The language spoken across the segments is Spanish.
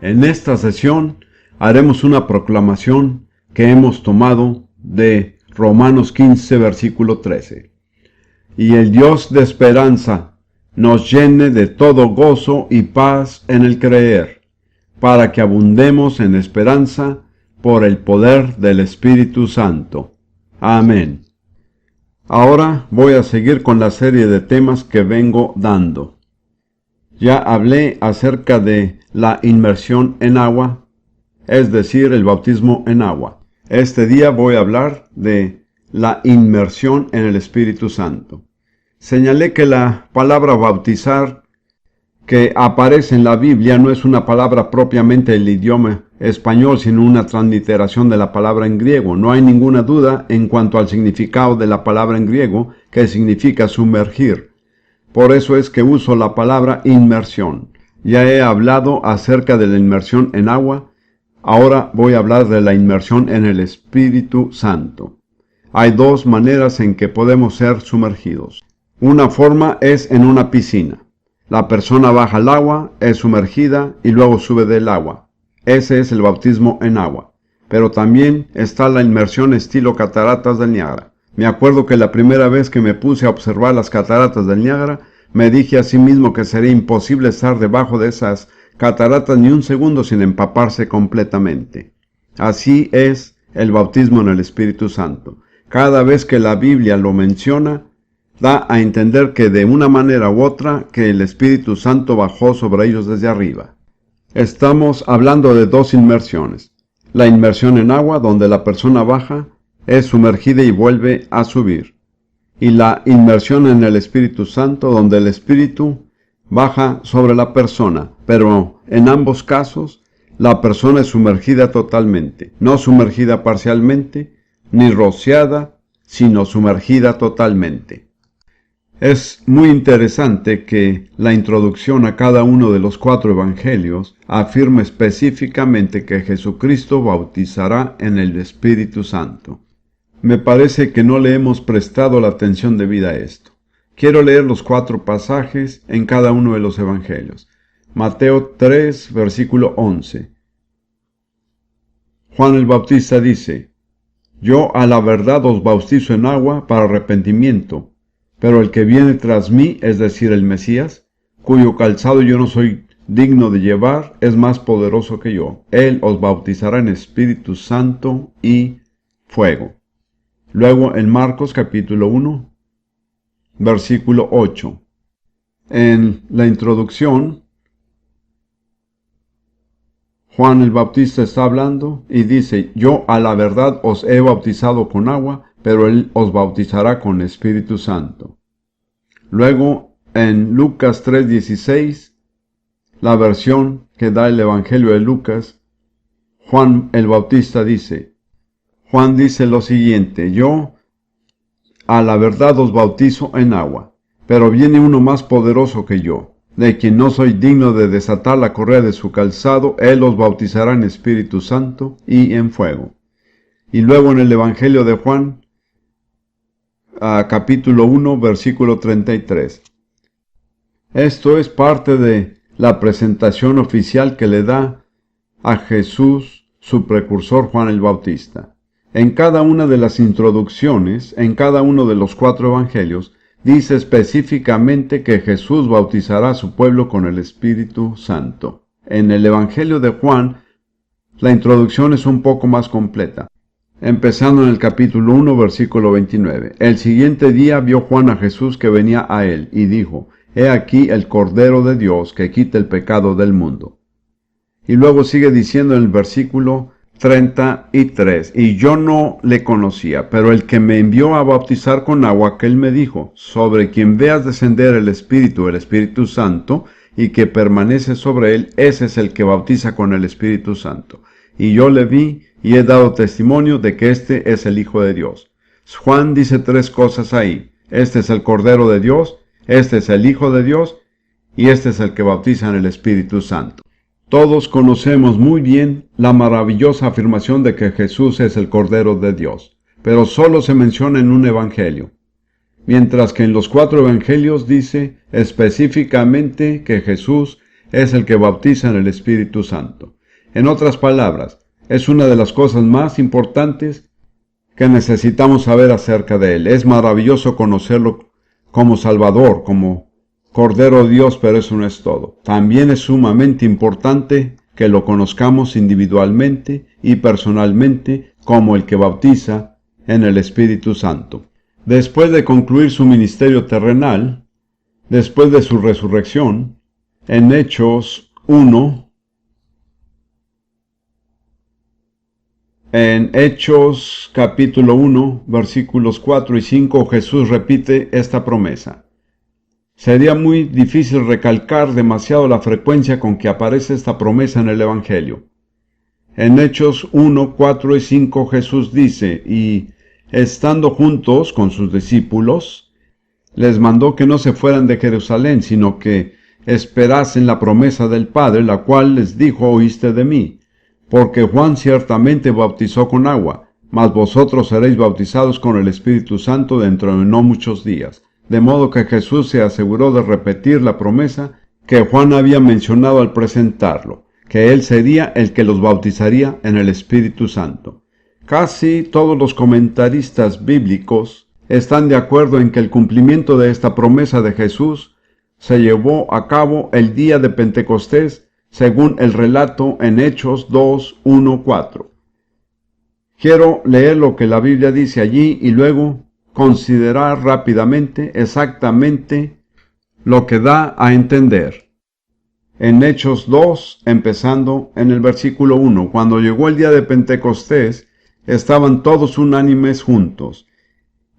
En esta sesión haremos una proclamación que hemos tomado de Romanos 15, versículo 13. Y el Dios de esperanza nos llene de todo gozo y paz en el creer, para que abundemos en esperanza por el poder del Espíritu Santo. Amén. Ahora voy a seguir con la serie de temas que vengo dando. Ya hablé acerca de la inmersión en agua, es decir, el bautismo en agua. Este día voy a hablar de la inmersión en el Espíritu Santo. Señalé que la palabra bautizar que aparece en la Biblia no es una palabra propiamente del idioma español, sino una transliteración de la palabra en griego. No hay ninguna duda en cuanto al significado de la palabra en griego, que significa sumergir. Por eso es que uso la palabra inmersión. Ya he hablado acerca de la inmersión en agua. Ahora voy a hablar de la inmersión en el Espíritu Santo. Hay dos maneras en que podemos ser sumergidos. Una forma es en una piscina. La persona baja al agua, es sumergida y luego sube del agua. Ese es el bautismo en agua. Pero también está la inmersión estilo cataratas del Niágara. Me acuerdo que la primera vez que me puse a observar las cataratas del Niágara, me dije a sí mismo que sería imposible estar debajo de esas cataratas ni un segundo sin empaparse completamente. Así es el bautismo en el Espíritu Santo. Cada vez que la Biblia lo menciona, da a entender que de una manera u otra que el Espíritu Santo bajó sobre ellos desde arriba. Estamos hablando de dos inmersiones. La inmersión en agua, donde la persona baja, es sumergida y vuelve a subir. Y la inmersión en el Espíritu Santo, donde el Espíritu baja sobre la persona, pero en ambos casos la persona es sumergida totalmente, no sumergida parcialmente, ni rociada, sino sumergida totalmente. Es muy interesante que la introducción a cada uno de los 4 evangelios afirma específicamente que Jesucristo bautizará en el Espíritu Santo. Me parece que no le hemos prestado la atención debida a esto. Quiero leer los 4 pasajes en cada uno de los evangelios. Mateo 3, versículo 11. Juan el Bautista dice: Yo a la verdad os bautizo en agua para arrepentimiento, pero el que viene tras mí, es decir, el Mesías, cuyo calzado yo no soy digno de llevar, es más poderoso que yo. Él os bautizará en Espíritu Santo y fuego. Luego en Marcos capítulo 1, versículo 8. En la introducción, Juan el Bautista está hablando y dice: Yo a la verdad os he bautizado con agua, pero él os bautizará con Espíritu Santo. Luego en Lucas 3:16, la versión que da el Evangelio de Lucas, Juan el Bautista dice: Juan dice lo siguiente: Yo a la verdad os bautizo en agua, pero viene uno más poderoso que yo, de quien no soy digno de desatar la correa de su calzado. Él os bautizará en Espíritu Santo y en fuego. Y luego en el Evangelio de Juan, capítulo 1, versículo 33. Esto es parte de la presentación oficial que le da a Jesús su precursor Juan el Bautista. En cada una de las introducciones, en cada uno de los 4 evangelios, dice específicamente que Jesús bautizará a su pueblo con el Espíritu Santo. En el Evangelio de Juan, la introducción es un poco más completa. Empezando en el capítulo 1, versículo 29. El siguiente día vio Juan a Jesús que venía a él, y dijo: He aquí el Cordero de Dios que quita el pecado del mundo. Y luego sigue diciendo en el versículo 33, y yo no le conocía, pero el que me envió a bautizar con agua, aquel me dijo: sobre quien veas descender el Espíritu Santo, y que permanece sobre él, ese es el que bautiza con el Espíritu Santo. Y yo le vi, y he dado testimonio de que este es el Hijo de Dios. Juan dice 3 cosas ahí: este es el Cordero de Dios, este es el Hijo de Dios, y este es el que bautiza en el Espíritu Santo. Todos conocemos muy bien la maravillosa afirmación de que Jesús es el Cordero de Dios, pero solo se menciona en un evangelio, mientras que en los 4 evangelios dice específicamente que Jesús es el que bautiza en el Espíritu Santo. En otras palabras, es una de las cosas más importantes que necesitamos saber acerca de Él. Es maravilloso conocerlo como Salvador, como Cordero de Dios, pero eso no es todo. También es sumamente importante que lo conozcamos individualmente y personalmente como el que bautiza en el Espíritu Santo. Después de concluir su ministerio terrenal, después de su resurrección, en Hechos 1, en Hechos capítulo 1, versículos 4 y 5, Jesús repite esta promesa. Sería muy difícil recalcar demasiado la frecuencia con que aparece esta promesa en el Evangelio. En Hechos 1, 4 y 5 Jesús dice, y estando juntos con sus discípulos, les mandó que no se fueran de Jerusalén, sino que esperasen la promesa del Padre, la cual les dijo, oíste de mí. Porque Juan ciertamente bautizó con agua, mas vosotros seréis bautizados con el Espíritu Santo dentro de no muchos días. De modo que Jesús se aseguró de repetir la promesa que Juan había mencionado al presentarlo, que él sería el que los bautizaría en el Espíritu Santo. Casi todos los comentaristas bíblicos están de acuerdo en que el cumplimiento de esta promesa de Jesús se llevó a cabo el día de Pentecostés, según el relato en Hechos 2, 1, 4. Quiero leer lo que la Biblia dice allí y luego considerar rápidamente exactamente lo que da a entender. En Hechos 2, empezando en el versículo 1, cuando llegó el día de Pentecostés, estaban todos unánimes juntos,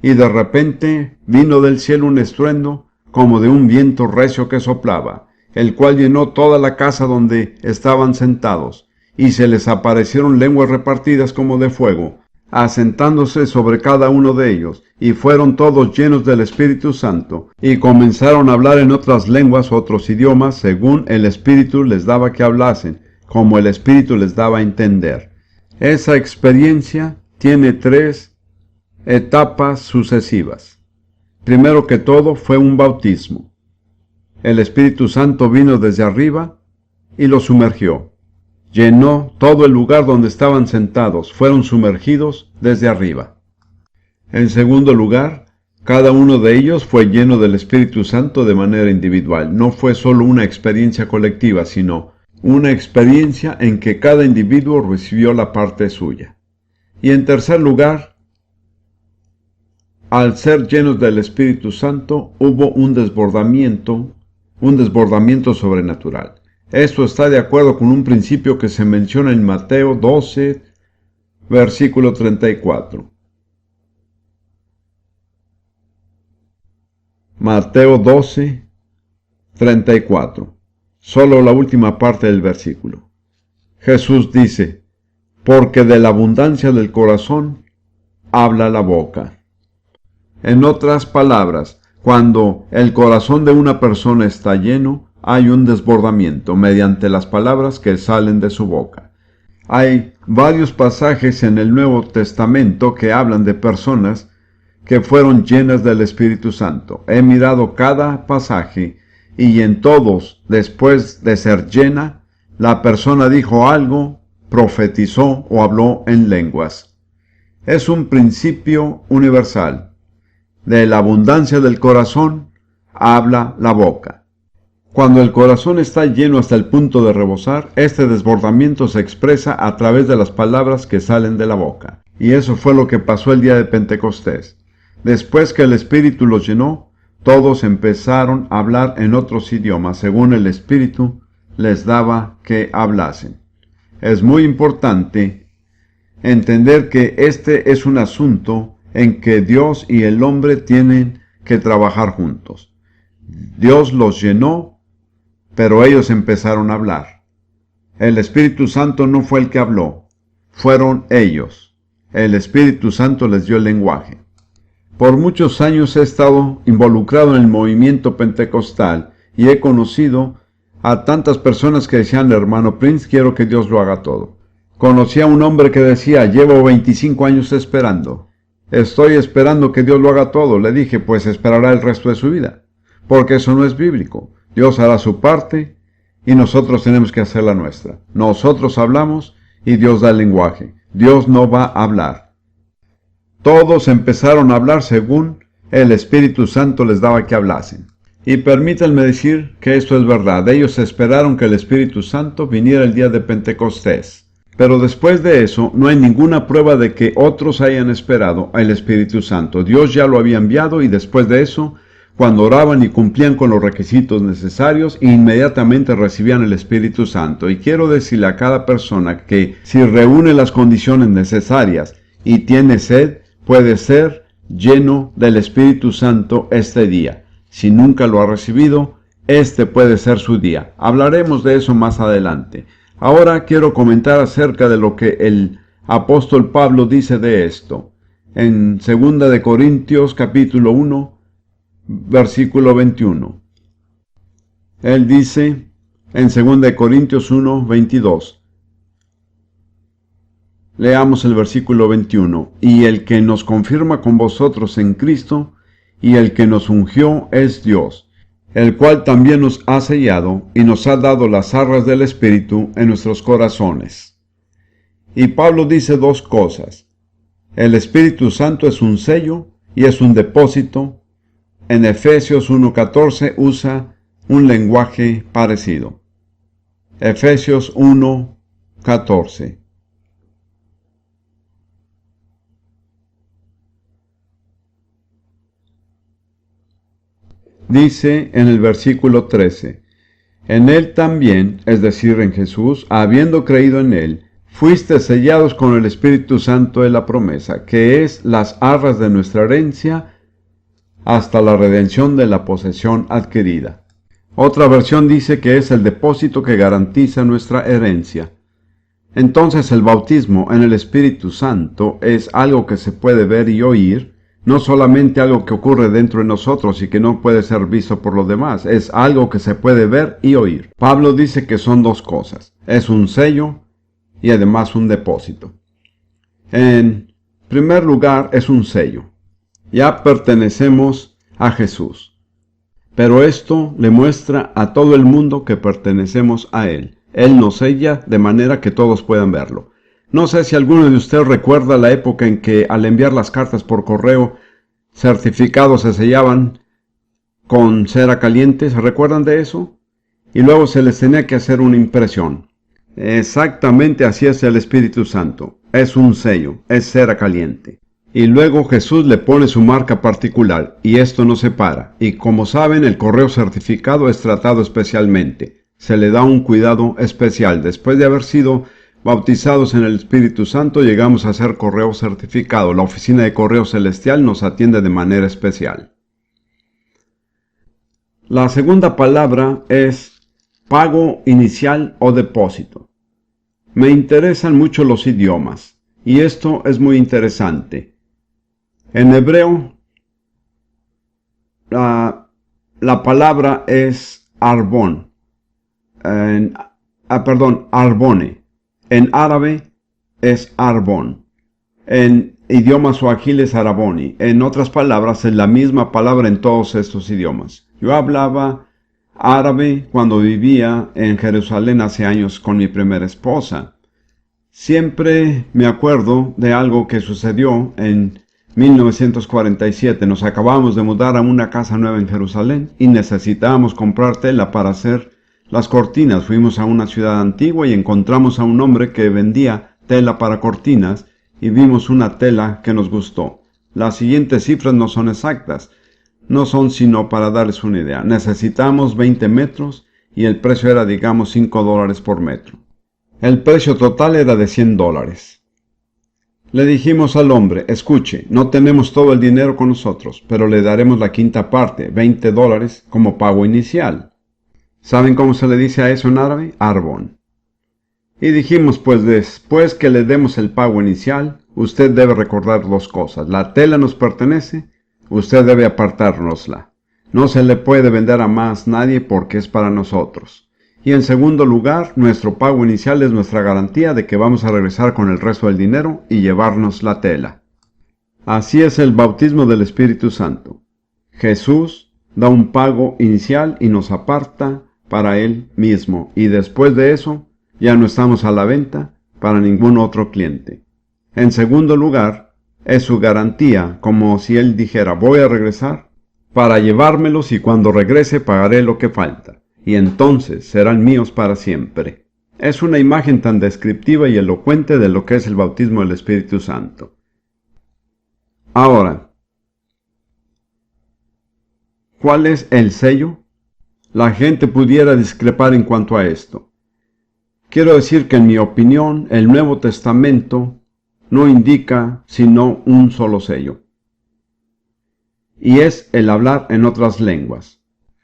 y de repente vino del cielo un estruendo como de un viento recio que soplaba, el cual llenó toda la casa donde estaban sentados, y se les aparecieron lenguas repartidas como de fuego, asentándose sobre cada uno de ellos, y fueron todos llenos del Espíritu Santo, y comenzaron a hablar en otras lenguas, otros idiomas, según el Espíritu les daba que hablasen, como el Espíritu les daba a entender. Esa experiencia tiene 3 etapas sucesivas. Primero que todo fue un bautismo. El Espíritu Santo vino desde arriba y los sumergió. Llenó todo el lugar donde estaban sentados. Fueron sumergidos desde arriba. En segundo lugar, cada uno de ellos fue lleno del Espíritu Santo de manera individual. No fue solo una experiencia colectiva, sino una experiencia en que cada individuo recibió la parte suya. Y en tercer lugar, al ser llenos del Espíritu Santo, hubo un desbordamiento sobrenatural. Esto está de acuerdo con un principio que se menciona en Mateo 12, versículo 34. Mateo 12, 34. Solo la última parte del versículo. Jesús dice, porque de la abundancia del corazón habla la boca. En otras palabras, cuando el corazón de una persona está lleno, hay un desbordamiento mediante las palabras que salen de su boca. Hay varios pasajes en el Nuevo Testamento que hablan de personas que fueron llenas del Espíritu Santo. He mirado cada pasaje y en todos, después de ser llena, la persona dijo algo, profetizó o habló en lenguas. Es un principio universal. De la abundancia del corazón habla la boca. Cuando el corazón está lleno hasta el punto de rebosar, este desbordamiento se expresa a través de las palabras que salen de la boca. Y eso fue lo que pasó el día de Pentecostés. Después que el Espíritu los llenó, todos empezaron a hablar en otros idiomas, según el Espíritu les daba que hablasen. Es muy importante entender que este es un asunto en que Dios y el hombre tienen que trabajar juntos. Dios los llenó, pero ellos empezaron a hablar. El Espíritu Santo no fue el que habló, fueron ellos. El Espíritu Santo les dio el lenguaje. Por muchos años he estado involucrado en el movimiento pentecostal y he conocido a tantas personas que decían, hermano Prince, quiero que Dios lo haga todo. Conocí a un hombre que decía, llevo 25 años esperando. Estoy esperando que Dios lo haga todo. Le dije, pues esperará el resto de su vida, porque eso no es bíblico. Dios hará su parte y nosotros tenemos que hacer la nuestra. Nosotros hablamos y Dios da el lenguaje. Dios no va a hablar. Todos empezaron a hablar según el Espíritu Santo les daba que hablasen. Y permítanme decir que esto es verdad. Ellos esperaron que el Espíritu Santo viniera el día de Pentecostés. Pero después de eso, no hay ninguna prueba de que otros hayan esperado al Espíritu Santo. Dios ya lo había enviado y después de eso, cuando oraban y cumplían con los requisitos necesarios, inmediatamente recibían el Espíritu Santo. Y quiero decirle a cada persona que si reúne las condiciones necesarias y tiene sed, puede ser lleno del Espíritu Santo este día. Si nunca lo ha recibido, este puede ser su día. Hablaremos de eso más adelante. Ahora quiero comentar acerca de lo que el apóstol Pablo dice de esto. En 2 de Corintios capítulo 1, versículo 21. Él dice en 2 de Corintios 1, 22. Leamos el versículo 21. Y el que nos confirma con vosotros en Cristo, y el que nos ungió es Dios, el cual también nos ha sellado y nos ha dado las arras del Espíritu en nuestros corazones. Y Pablo dice dos cosas. El Espíritu Santo es un sello y es un depósito. En Efesios 1:14 usa un lenguaje parecido. Efesios 1:14. Dice en el versículo 13, en Él también, es decir, en Jesús, habiendo creído en Él, fuiste sellados con el Espíritu Santo de la promesa, que es las arras de nuestra herencia, hasta la redención de la posesión adquirida. Otra versión dice que es el depósito que garantiza nuestra herencia. Entonces el bautismo en el Espíritu Santo es algo que se puede ver y oír, no solamente algo que ocurre dentro de nosotros y que no puede ser visto por los demás, es algo que se puede ver y oír. Pablo dice que son dos cosas, es un sello y además un depósito. En primer lugar, es un sello. Ya pertenecemos a Jesús. Pero esto le muestra a todo el mundo que pertenecemos a Él. Él nos sella de manera que todos puedan verlo. No sé si alguno de ustedes recuerda la época en que al enviar las cartas por correo, certificados se sellaban con cera caliente. ¿Se recuerdan de eso? Y luego se les tenía que hacer una impresión. Exactamente así es el Espíritu Santo. Es un sello, es cera caliente. Y luego Jesús le pone su marca particular, y esto no se para. Y como saben, el correo certificado es tratado especialmente. Se le da un cuidado especial. Después de haber sido bautizados en el Espíritu Santo, llegamos a ser correo certificado. La oficina de correo celestial nos atiende de manera especial. La segunda palabra es pago inicial o depósito. Me interesan mucho los idiomas, y esto es muy interesante. En hebreo, la palabra es arbón. Arbone. En árabe es arbón. En idiomas suajili es araboni. En otras palabras, es la misma palabra en todos estos idiomas. Yo hablaba árabe cuando vivía en Jerusalén hace años con mi primera esposa. Siempre me acuerdo de algo que sucedió en 1947. Nos acabamos de mudar a una casa nueva en Jerusalén y necesitábamos comprar tela para hacer las cortinas. Fuimos a una ciudad antigua y encontramos a un hombre que vendía tela para cortinas y vimos una tela que nos gustó. Las siguientes cifras no son exactas, no son sino para darles una idea. Necesitamos 20 metros y el precio era, digamos, $5 por metro. El precio total era de $100. Le dijimos al hombre, escuche, no tenemos todo el dinero con nosotros, pero le daremos la quinta parte, $20, como pago inicial. ¿Saben cómo se le dice a eso en árabe? Arbón. Y dijimos, pues después que le demos el pago inicial, usted debe recordar dos cosas. La tela nos pertenece, usted debe apartárnosla. No se le puede vender a más nadie porque es para nosotros. Y en segundo lugar, nuestro pago inicial es nuestra garantía de que vamos a regresar con el resto del dinero y llevarnos la tela. Así es el bautismo del Espíritu Santo. Jesús da un pago inicial y nos aparta para él mismo, y después de eso ya no estamos a la venta para ningún otro cliente. En segundo lugar, es su garantía, como si él dijera: voy a regresar para llevármelos y cuando regrese pagaré lo que falta, y entonces serán míos para siempre. Es una imagen tan descriptiva y elocuente de lo que es el bautismo del Espíritu Santo. Ahora, ¿cuál es el sello? La gente pudiera discrepar en cuanto a esto. Quiero decir que en mi opinión, el Nuevo Testamento no indica sino un solo sello, y es el hablar en otras lenguas,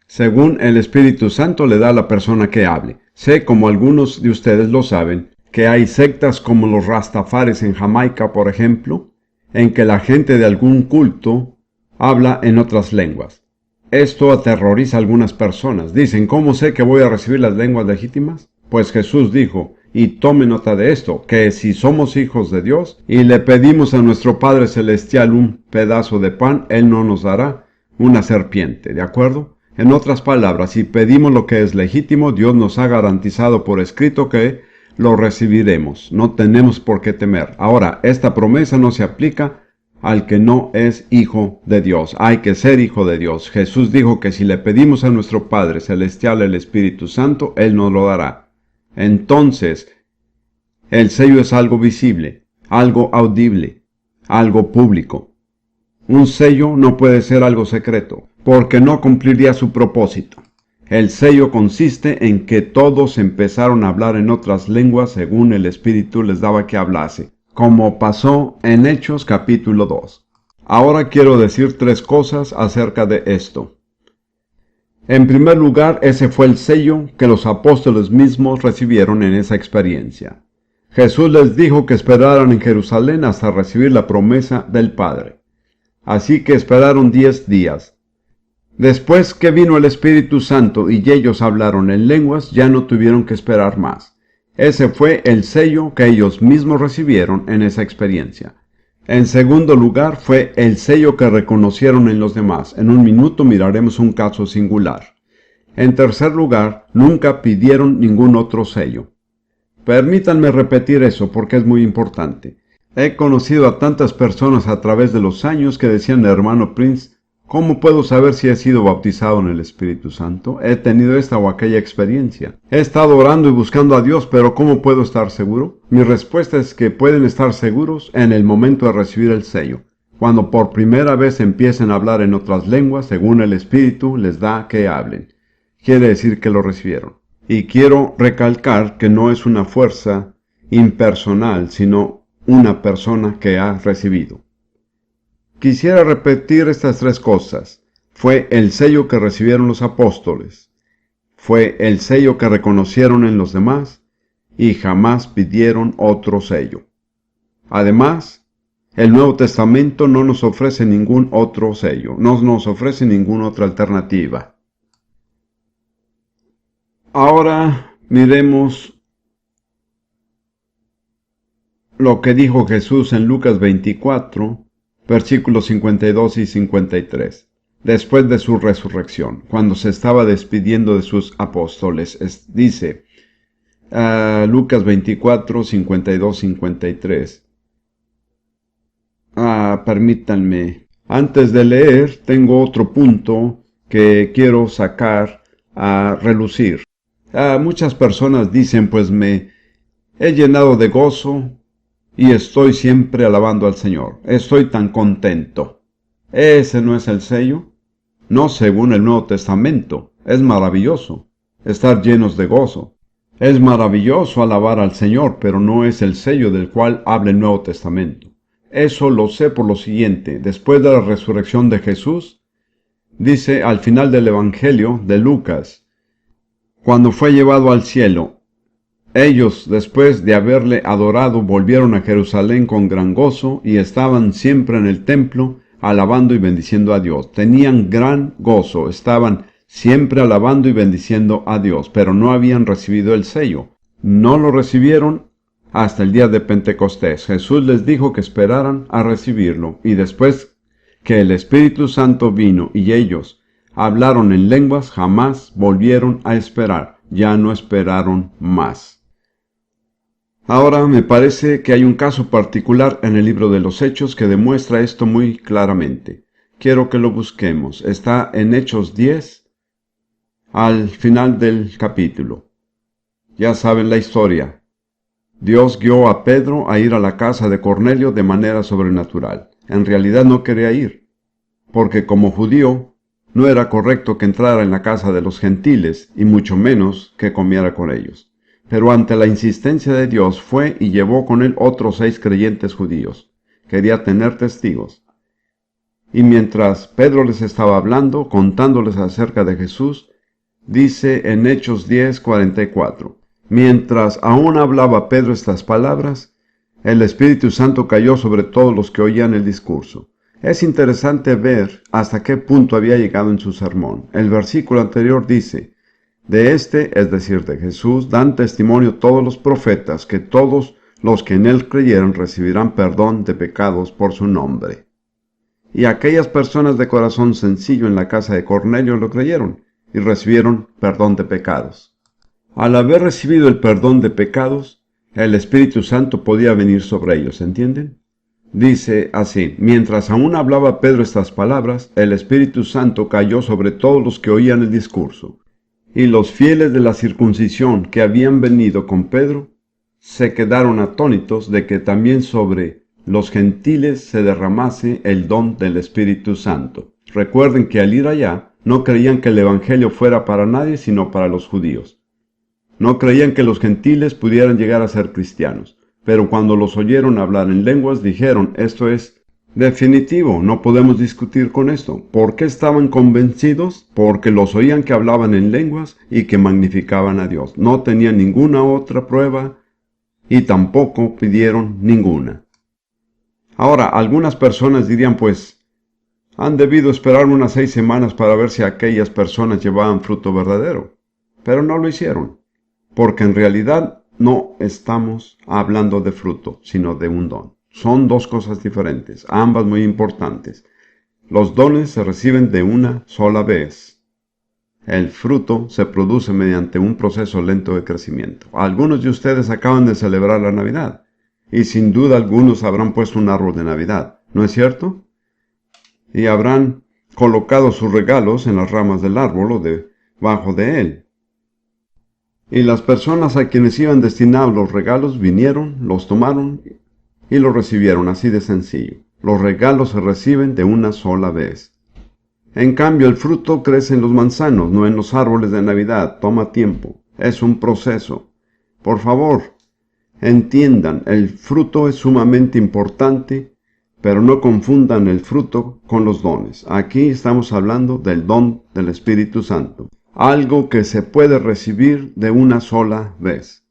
según el Espíritu Santo le da a la persona que hable. Sé, como algunos de ustedes lo saben, que hay sectas como los Rastafaris en Jamaica, por ejemplo, en que la gente de algún culto habla en otras lenguas. Esto aterroriza a algunas personas. Dicen: ¿cómo sé que voy a recibir las lenguas legítimas? Pues Jesús dijo, y tome nota de esto, que si somos hijos de Dios y le pedimos a nuestro Padre Celestial un pedazo de pan, Él no nos dará una serpiente, ¿de acuerdo? En otras palabras, si pedimos lo que es legítimo, Dios nos ha garantizado por escrito que lo recibiremos. No tenemos por qué temer. Ahora, esta promesa no se aplica al que no es hijo de Dios. Hay que ser hijo de Dios. Jesús dijo que si le pedimos a nuestro Padre Celestial el Espíritu Santo, Él nos lo dará. Entonces, el sello es algo visible, algo audible, algo público. Un sello no puede ser algo secreto, porque no cumpliría su propósito. El sello consiste en que todos empezaron a hablar en otras lenguas según el Espíritu les daba que hablase, como pasó en Hechos capítulo 2. Ahora quiero decir tres cosas acerca de esto. En primer lugar, ese fue el sello que los apóstoles mismos recibieron en esa experiencia. Jesús les dijo que esperaran en Jerusalén hasta recibir la promesa del Padre. Así que esperaron 10 días. Después que vino el Espíritu Santo y ellos hablaron en lenguas, ya no tuvieron que esperar más. Ese fue el sello que ellos mismos recibieron en esa experiencia. En segundo lugar, fue el sello que reconocieron en los demás. En un minuto miraremos un caso singular. En tercer lugar, nunca pidieron ningún otro sello. Permítanme repetir eso porque es muy importante. He conocido a tantas personas a través de los años que decían: hermano Prince, ¿cómo puedo saber si he sido bautizado en el Espíritu Santo? He tenido esta o aquella experiencia. He estado orando y buscando a Dios, pero ¿cómo puedo estar seguro? Mi respuesta es que pueden estar seguros en el momento de recibir el sello, cuando por primera vez empiecen a hablar en otras lenguas, según el Espíritu les da que hablen. Quiere decir que lo recibieron. Y quiero recalcar que no es una fuerza impersonal, sino una persona que ha recibido. Quisiera repetir estas tres cosas. Fue el sello que recibieron los apóstoles, fue el sello que reconocieron en los demás, y jamás pidieron otro sello. Además, el Nuevo Testamento no nos ofrece ningún otro sello, no nos ofrece ninguna otra alternativa. Ahora miremos lo que dijo Jesús en Lucas 24, versículos 52 y 53, después de su resurrección, cuando se estaba despidiendo de sus apóstoles. Dice Lucas 24, 52, 53. Permítanme, antes de leer, tengo otro punto que quiero sacar a relucir. Muchas personas dicen: pues me he llenado de gozo y estoy siempre alabando al Señor. Estoy tan contento. ¿Ese no es el sello? No, según el Nuevo Testamento. Es maravilloso estar llenos de gozo. Es maravilloso alabar al Señor, pero no es el sello del cual habla el Nuevo Testamento. Eso lo sé por lo siguiente. Después de la resurrección de Jesús, dice al final del Evangelio de Lucas, cuando fue llevado al cielo, ellos, después de haberle adorado, volvieron a Jerusalén con gran gozo y estaban siempre en el templo, alabando y bendiciendo a Dios. Tenían gran gozo, estaban siempre alabando y bendiciendo a Dios, pero no habían recibido el sello. No lo recibieron hasta el día de Pentecostés. Jesús les dijo que esperaran a recibirlo, y después que el Espíritu Santo vino y ellos hablaron en lenguas, jamás volvieron a esperar, ya no esperaron más. Ahora me parece que hay un caso particular en el libro de los Hechos que demuestra esto muy claramente. Quiero que lo busquemos. Está en Hechos 10, al final del capítulo. Ya saben la historia. Dios guió a Pedro a ir a la casa de Cornelio de manera sobrenatural. En realidad no quería ir, porque como judío no era correcto que entrara en la casa de los gentiles, y mucho menos que comiera con ellos. Pero ante la insistencia de Dios fue y llevó con él otros 6 creyentes judíos. Quería tener testigos. Y mientras Pedro les estaba hablando, contándoles acerca de Jesús, dice en Hechos 10:44, mientras aún hablaba Pedro estas palabras, el Espíritu Santo cayó sobre todos los que oían el discurso. Es interesante ver hasta qué punto había llegado en su sermón. El versículo anterior dice, de este, es decir, de Jesús, dan testimonio todos los profetas, que todos los que en él creyeron recibirán perdón de pecados por su nombre. Y aquellas personas de corazón sencillo en la casa de Cornelio lo creyeron y recibieron perdón de pecados. Al haber recibido el perdón de pecados, el Espíritu Santo podía venir sobre ellos, ¿entienden? Dice así, mientras aún hablaba Pedro estas palabras, el Espíritu Santo cayó sobre todos los que oían el discurso. Y los fieles de la circuncisión que habían venido con Pedro se quedaron atónitos de que también sobre los gentiles se derramase el don del Espíritu Santo. Recuerden que al ir allá no creían que el Evangelio fuera para nadie sino para los judíos. No creían que los gentiles pudieran llegar a ser cristianos. Pero cuando los oyeron hablar en lenguas, dijeron, esto es definitivo, no podemos discutir con esto. ¿Por qué estaban convencidos? Porque los oían que hablaban en lenguas y que magnificaban a Dios. No tenían ninguna otra prueba y tampoco pidieron ninguna. Ahora, algunas personas dirían, pues, han debido esperar unas 6 semanas para ver si aquellas personas llevaban fruto verdadero. Pero no lo hicieron, porque en realidad no estamos hablando de fruto, sino de un don. Son 2 cosas diferentes, ambas muy importantes. Los dones se reciben de una sola vez. El fruto se produce mediante un proceso lento de crecimiento. Algunos de ustedes acaban de celebrar la Navidad, y sin duda algunos habrán puesto un árbol de Navidad, ¿no es cierto? Y habrán colocado sus regalos en las ramas del árbol o debajo de él. Y las personas a quienes iban destinados los regalos vinieron, los tomaron y los recibieron, así de sencillo. Los regalos se reciben de una sola vez. En cambio, el fruto crece en los manzanos, no en los árboles de Navidad. Toma tiempo. Es un proceso. Por favor, entiendan, el fruto es sumamente importante, pero no confundan el fruto con los dones. Aquí estamos hablando del don del Espíritu Santo. Algo que se puede recibir de una sola vez.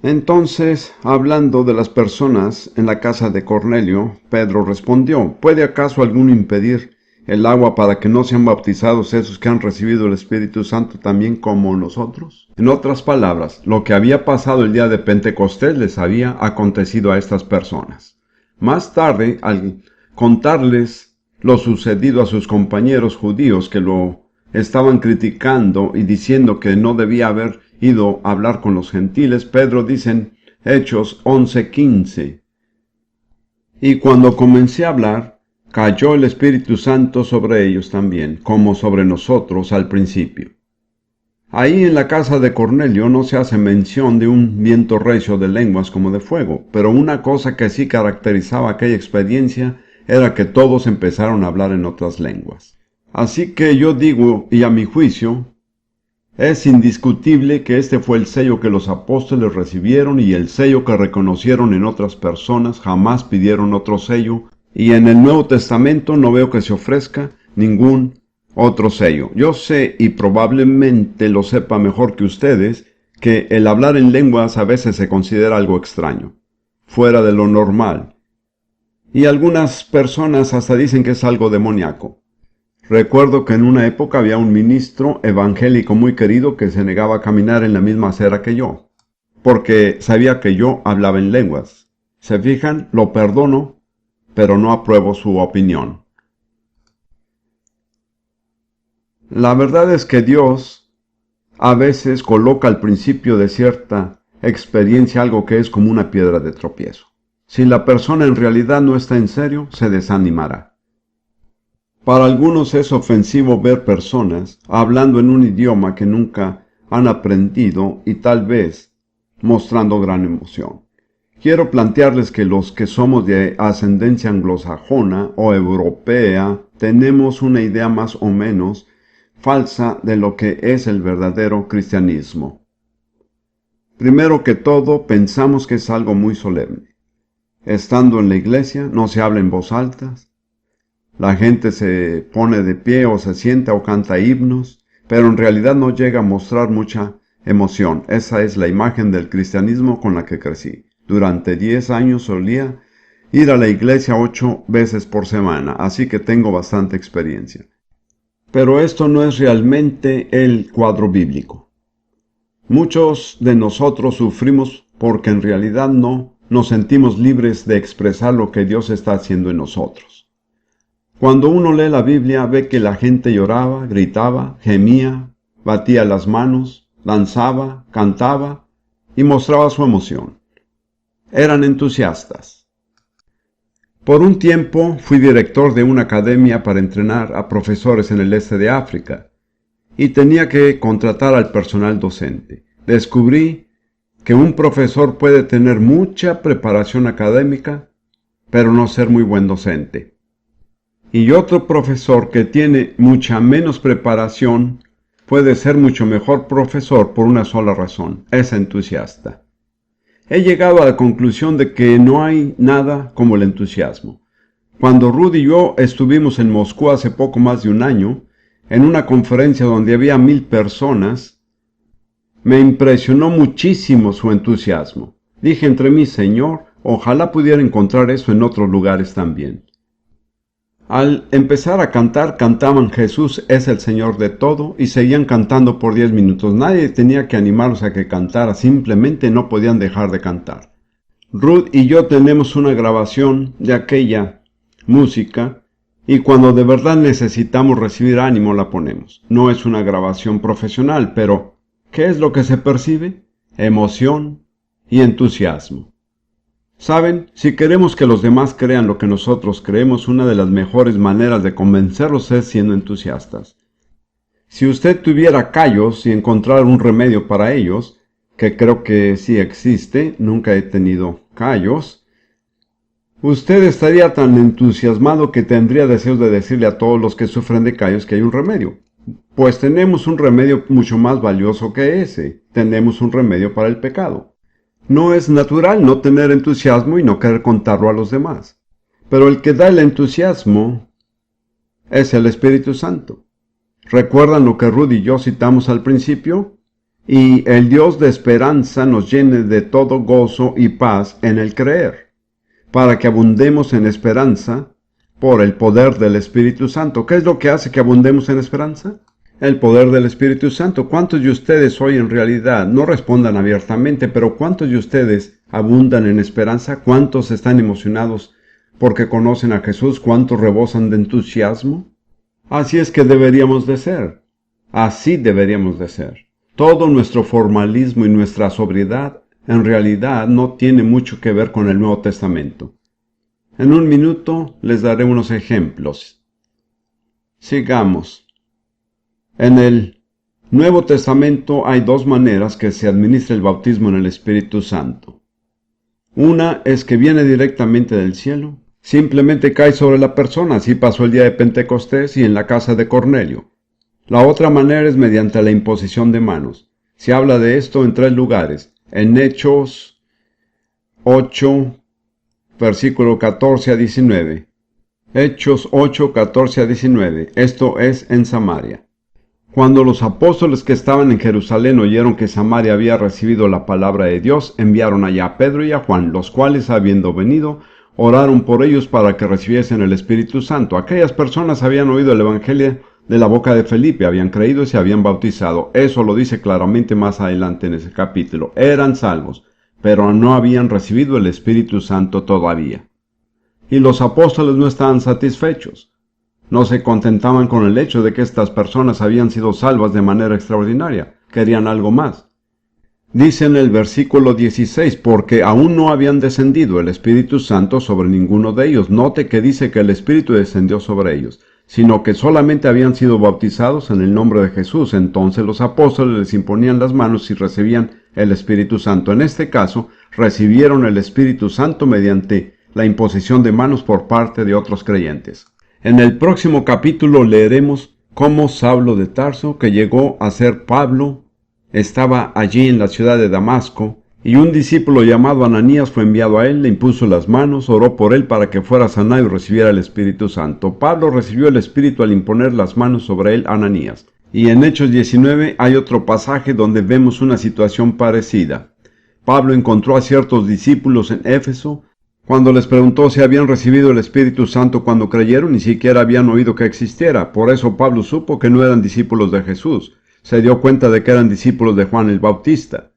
Entonces, hablando de las personas en la casa de Cornelio, Pedro respondió, ¿puede acaso alguno impedir el agua para que no sean bautizados esos que han recibido el Espíritu Santo también como nosotros? En otras palabras, lo que había pasado el día de Pentecostés les había acontecido a estas personas. Más tarde, al contarles lo sucedido a sus compañeros judíos que lo estaban criticando y diciendo que no debía haber ido a hablar con los gentiles, Pedro dice en Hechos 11:15, y cuando comencé a hablar, cayó el Espíritu Santo sobre ellos también, como sobre nosotros al principio. Ahí en la casa de Cornelio no se hace mención de un viento recio de lenguas como de fuego, pero una cosa que sí caracterizaba aquella experiencia era que todos empezaron a hablar en otras lenguas. Así que yo digo, y a mi juicio, es indiscutible que este fue el sello que los apóstoles recibieron y el sello que reconocieron en otras personas. Jamás pidieron otro sello, y en el Nuevo Testamento no veo que se ofrezca ningún otro sello. Yo sé, y probablemente lo sepa mejor que ustedes, que el hablar en lenguas a veces se considera algo extraño, fuera de lo normal, y algunas personas hasta dicen que es algo demoníaco. Recuerdo que en una época había un ministro evangélico muy querido que se negaba a caminar en la misma acera que yo, porque sabía que yo hablaba en lenguas. ¿Se fijan? Lo perdono, pero no apruebo su opinión. La verdad es que Dios a veces coloca al principio de cierta experiencia algo que es como una piedra de tropiezo. Si la persona en realidad no está en serio, se desanimará. Para algunos es ofensivo ver personas hablando en un idioma que nunca han aprendido y tal vez mostrando gran emoción. Quiero plantearles que los que somos de ascendencia anglosajona o europea tenemos una idea más o menos falsa de lo que es el verdadero cristianismo. Primero que todo, pensamos que es algo muy solemne. Estando en la iglesia, no se habla en voz alta, la gente se pone de pie o se sienta o canta himnos, pero en realidad no llega a mostrar mucha emoción. Esa es la imagen del cristianismo con la que crecí. Durante 10 años solía ir a la iglesia 8 veces por semana, así que tengo bastante experiencia. Pero esto no es realmente el cuadro bíblico. Muchos de nosotros sufrimos porque en realidad no nos sentimos libres de expresar lo que Dios está haciendo en nosotros. Cuando uno lee la Biblia ve que la gente lloraba, gritaba, gemía, batía las manos, danzaba, cantaba y mostraba su emoción. Eran entusiastas. Por un tiempo fui director de una academia para entrenar a profesores en el este de África y tenía que contratar al personal docente. Descubrí que un profesor puede tener mucha preparación académica, pero no ser muy buen docente. Y otro profesor que tiene mucha menos preparación puede ser mucho mejor profesor por una sola razón: es entusiasta. He llegado a la conclusión de que no hay nada como el entusiasmo. Cuando Rudy y yo estuvimos en Moscú hace poco más de un año, en una conferencia donde había 1000 personas, me impresionó muchísimo su entusiasmo. Dije entre mí: Señor, ojalá pudiera encontrar eso en otros lugares también. Al empezar a cantar, cantaban Jesús es el Señor de todo y seguían cantando por 10 minutos. Nadie tenía que animarlos a que cantara, simplemente no podían dejar de cantar. Ruth y yo tenemos una grabación de aquella música y cuando de verdad necesitamos recibir ánimo la ponemos. No es una grabación profesional, pero ¿qué es lo que se percibe? Emoción y entusiasmo. Saben, si queremos que los demás crean lo que nosotros creemos, una de las mejores maneras de convencerlos es siendo entusiastas. Si usted tuviera callos y encontrara un remedio para ellos, que creo que sí existe, nunca he tenido callos, usted estaría tan entusiasmado que tendría deseos de decirle a todos los que sufren de callos que hay un remedio. Pues tenemos un remedio mucho más valioso que ese. Tenemos un remedio para el pecado. No es natural no tener entusiasmo y no querer contarlo a los demás. Pero el que da el entusiasmo es el Espíritu Santo. ¿Recuerdan lo que Rudy y yo citamos al principio? Y el Dios de esperanza nos llene de todo gozo y paz en el creer, para que abundemos en esperanza por el poder del Espíritu Santo. ¿Qué es lo que hace que abundemos en esperanza? El poder del Espíritu Santo. ¿Cuántos de ustedes hoy en realidad, no respondan abiertamente, pero cuántos de ustedes abundan en esperanza? ¿Cuántos están emocionados porque conocen a Jesús? ¿Cuántos rebosan de entusiasmo? Así es que deberíamos de ser. Así deberíamos de ser. Todo nuestro formalismo y nuestra sobriedad en realidad no tiene mucho que ver con el Nuevo Testamento. En un minuto les daré unos ejemplos. Sigamos. En el Nuevo Testamento hay dos maneras que se administra el bautismo en el Espíritu Santo. Una es que viene directamente del cielo. Simplemente cae sobre la persona. Así pasó el día de Pentecostés y en la casa de Cornelio. La otra manera es mediante la imposición de manos. Se habla de esto en 3 lugares. En Hechos 8, versículo 14 a 19. Hechos 8, 14 a 19. Esto es en Samaria. Cuando los apóstoles que estaban en Jerusalén oyeron que Samaria había recibido la palabra de Dios, enviaron allá a Pedro y a Juan, los cuales, habiendo venido, oraron por ellos para que recibiesen el Espíritu Santo. Aquellas personas habían oído el Evangelio de la boca de Felipe, habían creído y se habían bautizado. Eso lo dice claramente más adelante en ese capítulo. Eran salvos, pero no habían recibido el Espíritu Santo todavía. Y los apóstoles no estaban satisfechos. No se contentaban con el hecho de que estas personas habían sido salvas de manera extraordinaria, querían algo más. Dice en el versículo 16, porque aún no habían descendido el Espíritu Santo sobre ninguno de ellos. Note que dice que el Espíritu descendió sobre ellos, sino que solamente habían sido bautizados en el nombre de Jesús. Entonces los apóstoles les imponían las manos y recibían el Espíritu Santo. En este caso, recibieron el Espíritu Santo mediante la imposición de manos por parte de otros creyentes. En el próximo capítulo leeremos cómo Saulo de Tarso, que llegó a ser Pablo, estaba allí en la ciudad de Damasco, y un discípulo llamado Ananías fue enviado a él, le impuso las manos, oró por él para que fuera sanado y recibiera el Espíritu Santo. Pablo recibió el Espíritu al imponer las manos sobre él, Ananías. Y en Hechos 19 hay otro pasaje donde vemos una situación parecida. Pablo encontró a ciertos discípulos en Éfeso. Cuando les preguntó si habían recibido el Espíritu Santo cuando creyeron, ni siquiera habían oído que existiera. Por eso Pablo supo que no eran discípulos de Jesús. Se dio cuenta de que eran discípulos de Juan el Bautista.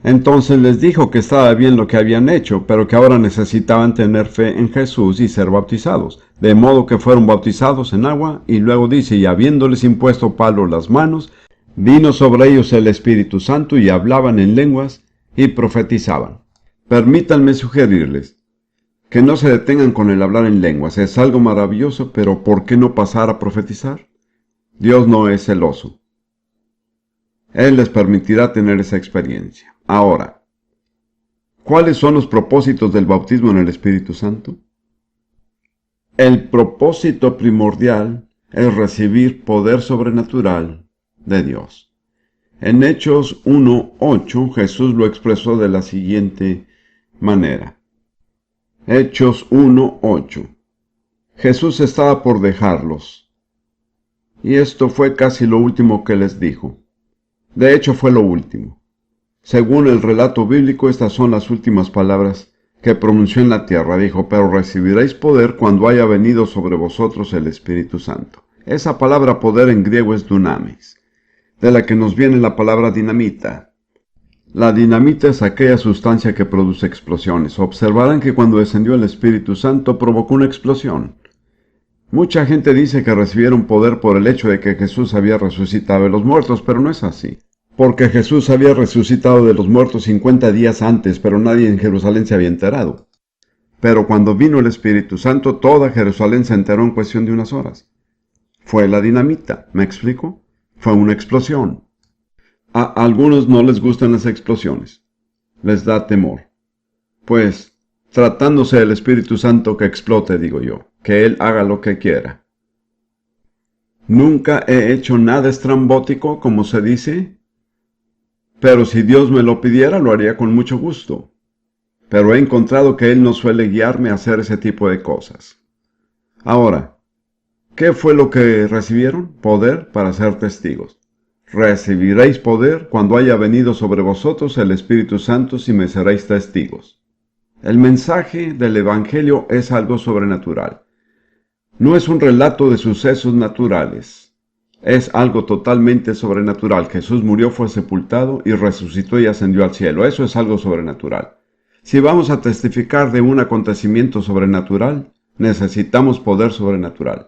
Entonces les dijo que estaba bien lo que habían hecho, pero que ahora necesitaban tener fe en Jesús y ser bautizados. De modo que fueron bautizados en agua, y luego dice, y habiéndoles impuesto Pablo las manos, vino sobre ellos el Espíritu Santo, y hablaban en lenguas, y profetizaban. Permítanme sugerirles que no se detengan con el hablar en lenguas. Es algo maravilloso, pero ¿por qué no pasar a profetizar? Dios no es celoso. Él les permitirá tener esa experiencia. Ahora, ¿cuáles son los propósitos del bautismo en el Espíritu Santo? El propósito primordial es recibir poder sobrenatural de Dios. En Hechos 1:8 Jesús lo expresó de la siguiente manera. Hechos 1:8. Jesús estaba por dejarlos, y esto fue casi lo último que les dijo. De hecho, fue lo último. Según el relato bíblico, estas son las últimas palabras que pronunció en la tierra. Dijo, pero recibiréis poder cuando haya venido sobre vosotros el Espíritu Santo. Esa palabra poder en griego es dunamis, de la que nos viene la palabra dinamita. La dinamita es aquella sustancia que produce explosiones. Observarán que cuando descendió el Espíritu Santo provocó una explosión. Mucha gente dice que recibieron poder por el hecho de que Jesús había resucitado de los muertos, pero no es así. Porque Jesús había resucitado de los muertos 50 días antes, pero nadie en Jerusalén se había enterado. Pero cuando vino el Espíritu Santo, toda Jerusalén se enteró en cuestión de unas horas. Fue la dinamita, ¿me explico? Fue una explosión. A algunos no les gustan las explosiones. Les da temor. Pues, tratándose del Espíritu Santo, que explote, digo yo. Que Él haga lo que quiera. Nunca he hecho nada estrambótico, como se dice, pero si Dios me lo pidiera, lo haría con mucho gusto. Pero he encontrado que Él no suele guiarme a hacer ese tipo de cosas. Ahora, ¿qué fue lo que recibieron? Poder para ser testigos. Recibiréis poder cuando haya venido sobre vosotros el Espíritu Santo y me seréis testigos. El mensaje del Evangelio es algo sobrenatural. No es un relato de sucesos naturales. Es algo totalmente sobrenatural. Jesús murió, fue sepultado y resucitó y ascendió al cielo. Eso es algo sobrenatural. Si vamos a testificar de un acontecimiento sobrenatural, necesitamos poder sobrenatural.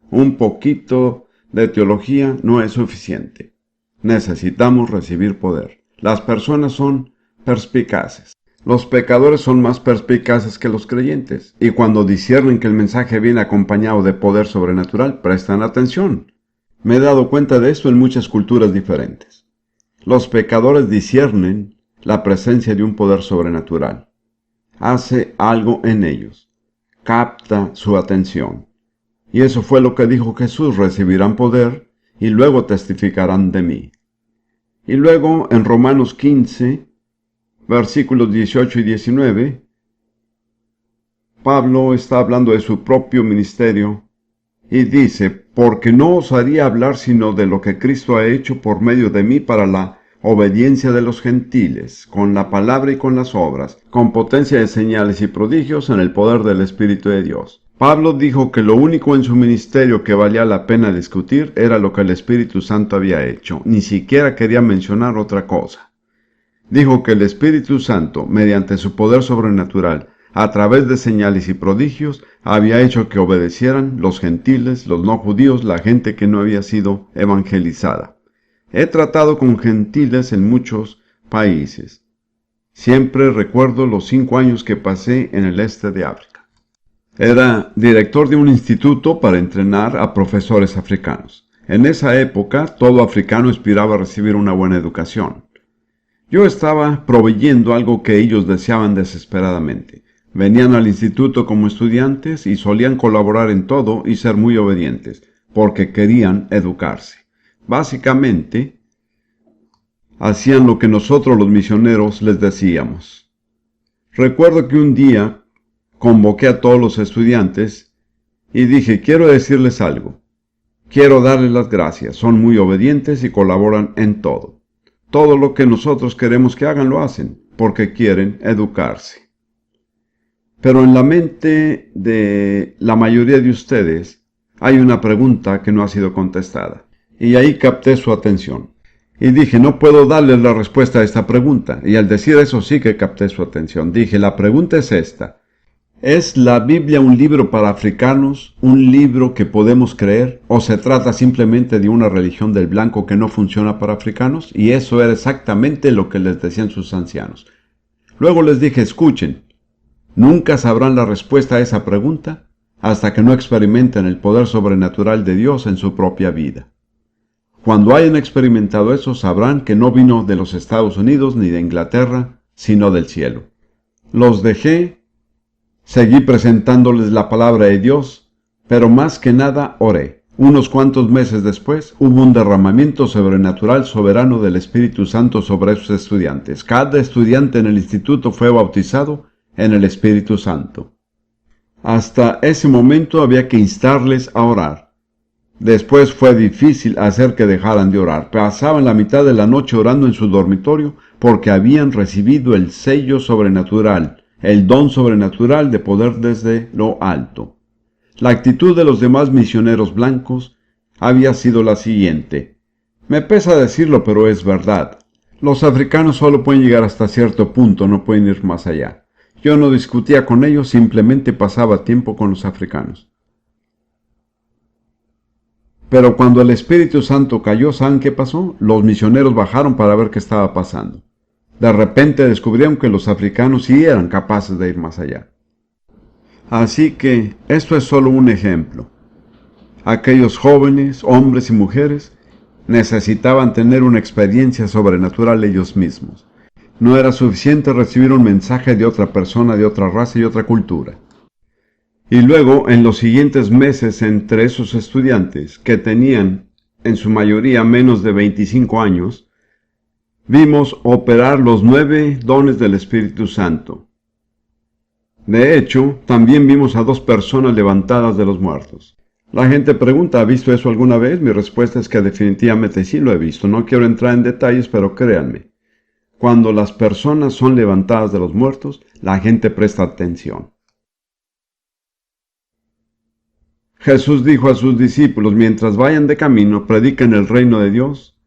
Un poquito de teología no es suficiente. Necesitamos recibir poder. Las personas son perspicaces. Los pecadores son más perspicaces que los creyentes, y cuando disciernen que el mensaje viene acompañado de poder sobrenatural, prestan atención. Me he dado cuenta de esto en muchas culturas diferentes. Los pecadores disciernen la presencia de un poder sobrenatural. Hace algo en ellos. Capta su atención. Y eso fue lo que dijo Jesús: recibirán poder y luego testificarán de mí. Y luego en Romanos 15, versículos 18 y 19, Pablo está hablando de su propio ministerio y dice, porque no osaría hablar sino de lo que Cristo ha hecho por medio de mí para la obediencia de los gentiles, con la palabra y con las obras, con potencia de señales y prodigios en el poder del Espíritu de Dios. Pablo dijo que lo único en su ministerio que valía la pena discutir era lo que el Espíritu Santo había hecho. Ni siquiera quería mencionar otra cosa. Dijo que el Espíritu Santo, mediante su poder sobrenatural, a través de señales y prodigios, había hecho que obedecieran los gentiles, los no judíos, la gente que no había sido evangelizada. He tratado con gentiles en muchos países. Siempre recuerdo los 5 años que pasé en el este de África. Era director de un instituto para entrenar a profesores africanos. En esa época, todo africano aspiraba a recibir una buena educación. Yo estaba proveyendo algo que ellos deseaban desesperadamente. Venían al instituto como estudiantes y solían colaborar en todo y ser muy obedientes, porque querían educarse. Básicamente, hacían lo que nosotros los misioneros les decíamos. Recuerdo que un día convoqué a todos los estudiantes y dije, quiero decirles algo. Quiero darles las gracias, son muy obedientes y colaboran en todo. Todo lo que nosotros queremos que hagan lo hacen, porque quieren educarse. Pero en la mente de la mayoría de ustedes hay una pregunta que no ha sido contestada. Y ahí capté su atención. Y dije, no puedo darles la respuesta a esta pregunta. Y al decir eso sí que capté su atención. Dije, la pregunta es esta. ¿Es la Biblia un libro para africanos, un libro que podemos creer, o se trata simplemente de una religión del blanco que no funciona para africanos? Y eso era exactamente lo que les decían sus ancianos. Luego les dije, escuchen, nunca sabrán la respuesta a esa pregunta hasta que no experimenten el poder sobrenatural de Dios en su propia vida. Cuando hayan experimentado eso, sabrán que no vino de los Estados Unidos ni de Inglaterra, sino del cielo. Los dejé. Seguí presentándoles la palabra de Dios, pero más que nada oré. Unos cuantos meses después, hubo un derramamiento sobrenatural soberano del Espíritu Santo sobre esos estudiantes. Cada estudiante en el instituto fue bautizado en el Espíritu Santo. Hasta ese momento había que instarles a orar. Después fue difícil hacer que dejaran de orar. Pasaban la mitad de la noche orando en su dormitorio porque habían recibido el sello sobrenatural, el don sobrenatural de poder desde lo alto. La actitud de los demás misioneros blancos había sido la siguiente. Me pesa decirlo, pero es verdad. Los africanos solo pueden llegar hasta cierto punto, no pueden ir más allá. Yo no discutía con ellos, simplemente pasaba tiempo con los africanos. Pero cuando el Espíritu Santo cayó, ¿saben qué pasó? Los misioneros bajaron para ver qué estaba pasando. De repente descubrieron que los africanos sí eran capaces de ir más allá. Así que esto es solo un ejemplo. Aquellos jóvenes, hombres y mujeres, necesitaban tener una experiencia sobrenatural ellos mismos. No era suficiente recibir un mensaje de otra persona, de otra raza y otra cultura. Y luego, en los siguientes meses, entre esos estudiantes, que tenían en su mayoría menos de 25 años, vimos operar los 9 dones del Espíritu Santo. De hecho, también vimos a 2 personas levantadas de los muertos. La gente pregunta, ¿ha visto eso alguna vez? Mi respuesta es que definitivamente sí lo he visto. No quiero entrar en detalles, pero créanme. Cuando las personas son levantadas de los muertos, la gente presta atención. Jesús dijo a sus discípulos, mientras vayan de camino, prediquen el reino de Dios,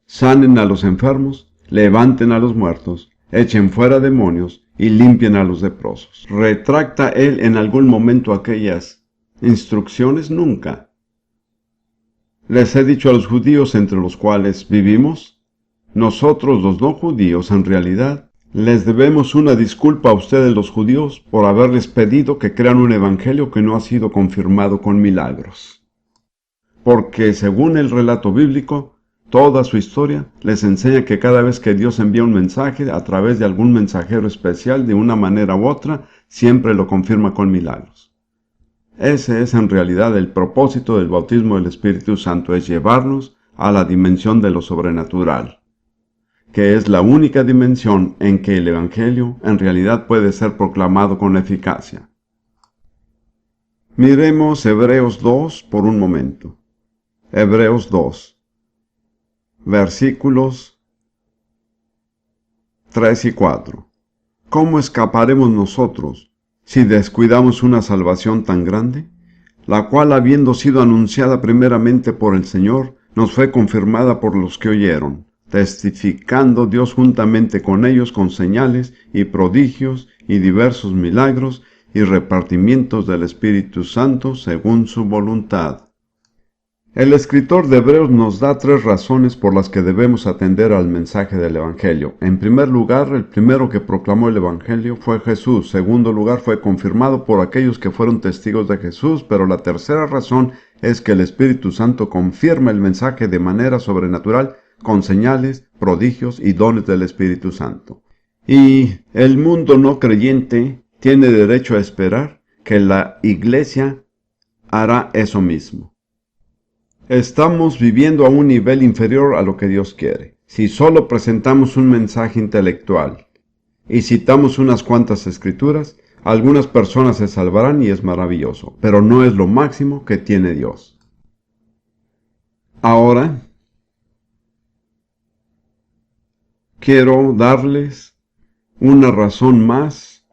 sanen a los enfermos, levanten a los muertos, echen fuera demonios y limpien a los leprosos. ¿Retracta él en algún momento aquellas instrucciones? Nunca. Les he dicho a los judíos entre los cuales vivimos, nosotros los no judíos en realidad les debemos una disculpa a ustedes los judíos por haberles pedido que crean un evangelio que no ha sido confirmado con milagros. Porque según el relato bíblico, toda su historia les enseña que cada vez que Dios envía un mensaje a través de algún mensajero especial de una manera u otra, siempre lo confirma con milagros. Ese es en realidad el propósito del bautismo del Espíritu Santo, es llevarnos a la dimensión de lo sobrenatural, que es la única dimensión en que el Evangelio en realidad puede ser proclamado con eficacia. Miremos Hebreos 2 por un momento. Hebreos 2. Versículos 3 y 4. ¿Cómo escaparemos nosotros si descuidamos una salvación tan grande, la cual, habiendo sido anunciada primeramente por el Señor, nos fue confirmada por los que oyeron, testificando Dios juntamente con ellos con señales y prodigios y diversos milagros y repartimientos del Espíritu Santo según su voluntad. El escritor de Hebreos nos da 3 razones por las que debemos atender al mensaje del Evangelio. En primer lugar, el primero que proclamó el Evangelio fue Jesús. En segundo lugar, fue confirmado por aquellos que fueron testigos de Jesús. Pero la tercera razón es que el Espíritu Santo confirma el mensaje de manera sobrenatural con señales, prodigios y dones del Espíritu Santo. Y el mundo no creyente tiene derecho a esperar que la Iglesia hará eso mismo. Estamos viviendo a un nivel inferior a lo que Dios quiere. Si solo presentamos un mensaje intelectual y citamos unas cuantas escrituras, algunas personas se salvarán y es maravilloso, pero no es lo máximo que tiene Dios. Ahora, quiero darles una razón más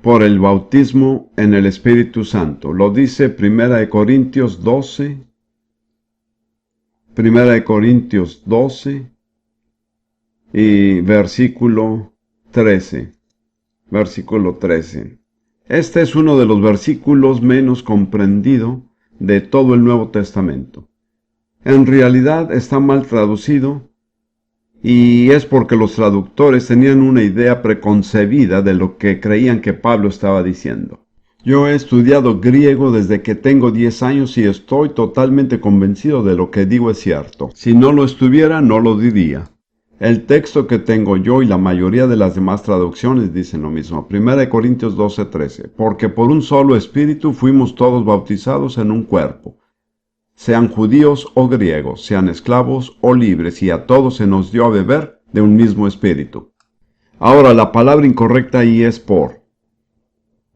por el bautismo en el Espíritu Santo. Lo dice 1 Corintios 12. 1 Corintios 12 y versículo 13. Versículo 13. Este es uno de los versículos menos comprendido de todo el Nuevo Testamento. En realidad está mal traducido y es porque los traductores tenían una idea preconcebida de lo que creían que Pablo estaba diciendo. Yo he estudiado griego desde que tengo 10 años y estoy totalmente convencido de lo que digo es cierto. Si no lo estuviera, no lo diría. El texto que tengo yo y la mayoría de las demás traducciones dicen lo mismo. 1 Corintios 12:13. Porque por un solo espíritu fuimos todos bautizados en un cuerpo, sean judíos o griegos, sean esclavos o libres, y a todos se nos dio a beber de un mismo espíritu. Ahora, la palabra incorrecta ahí es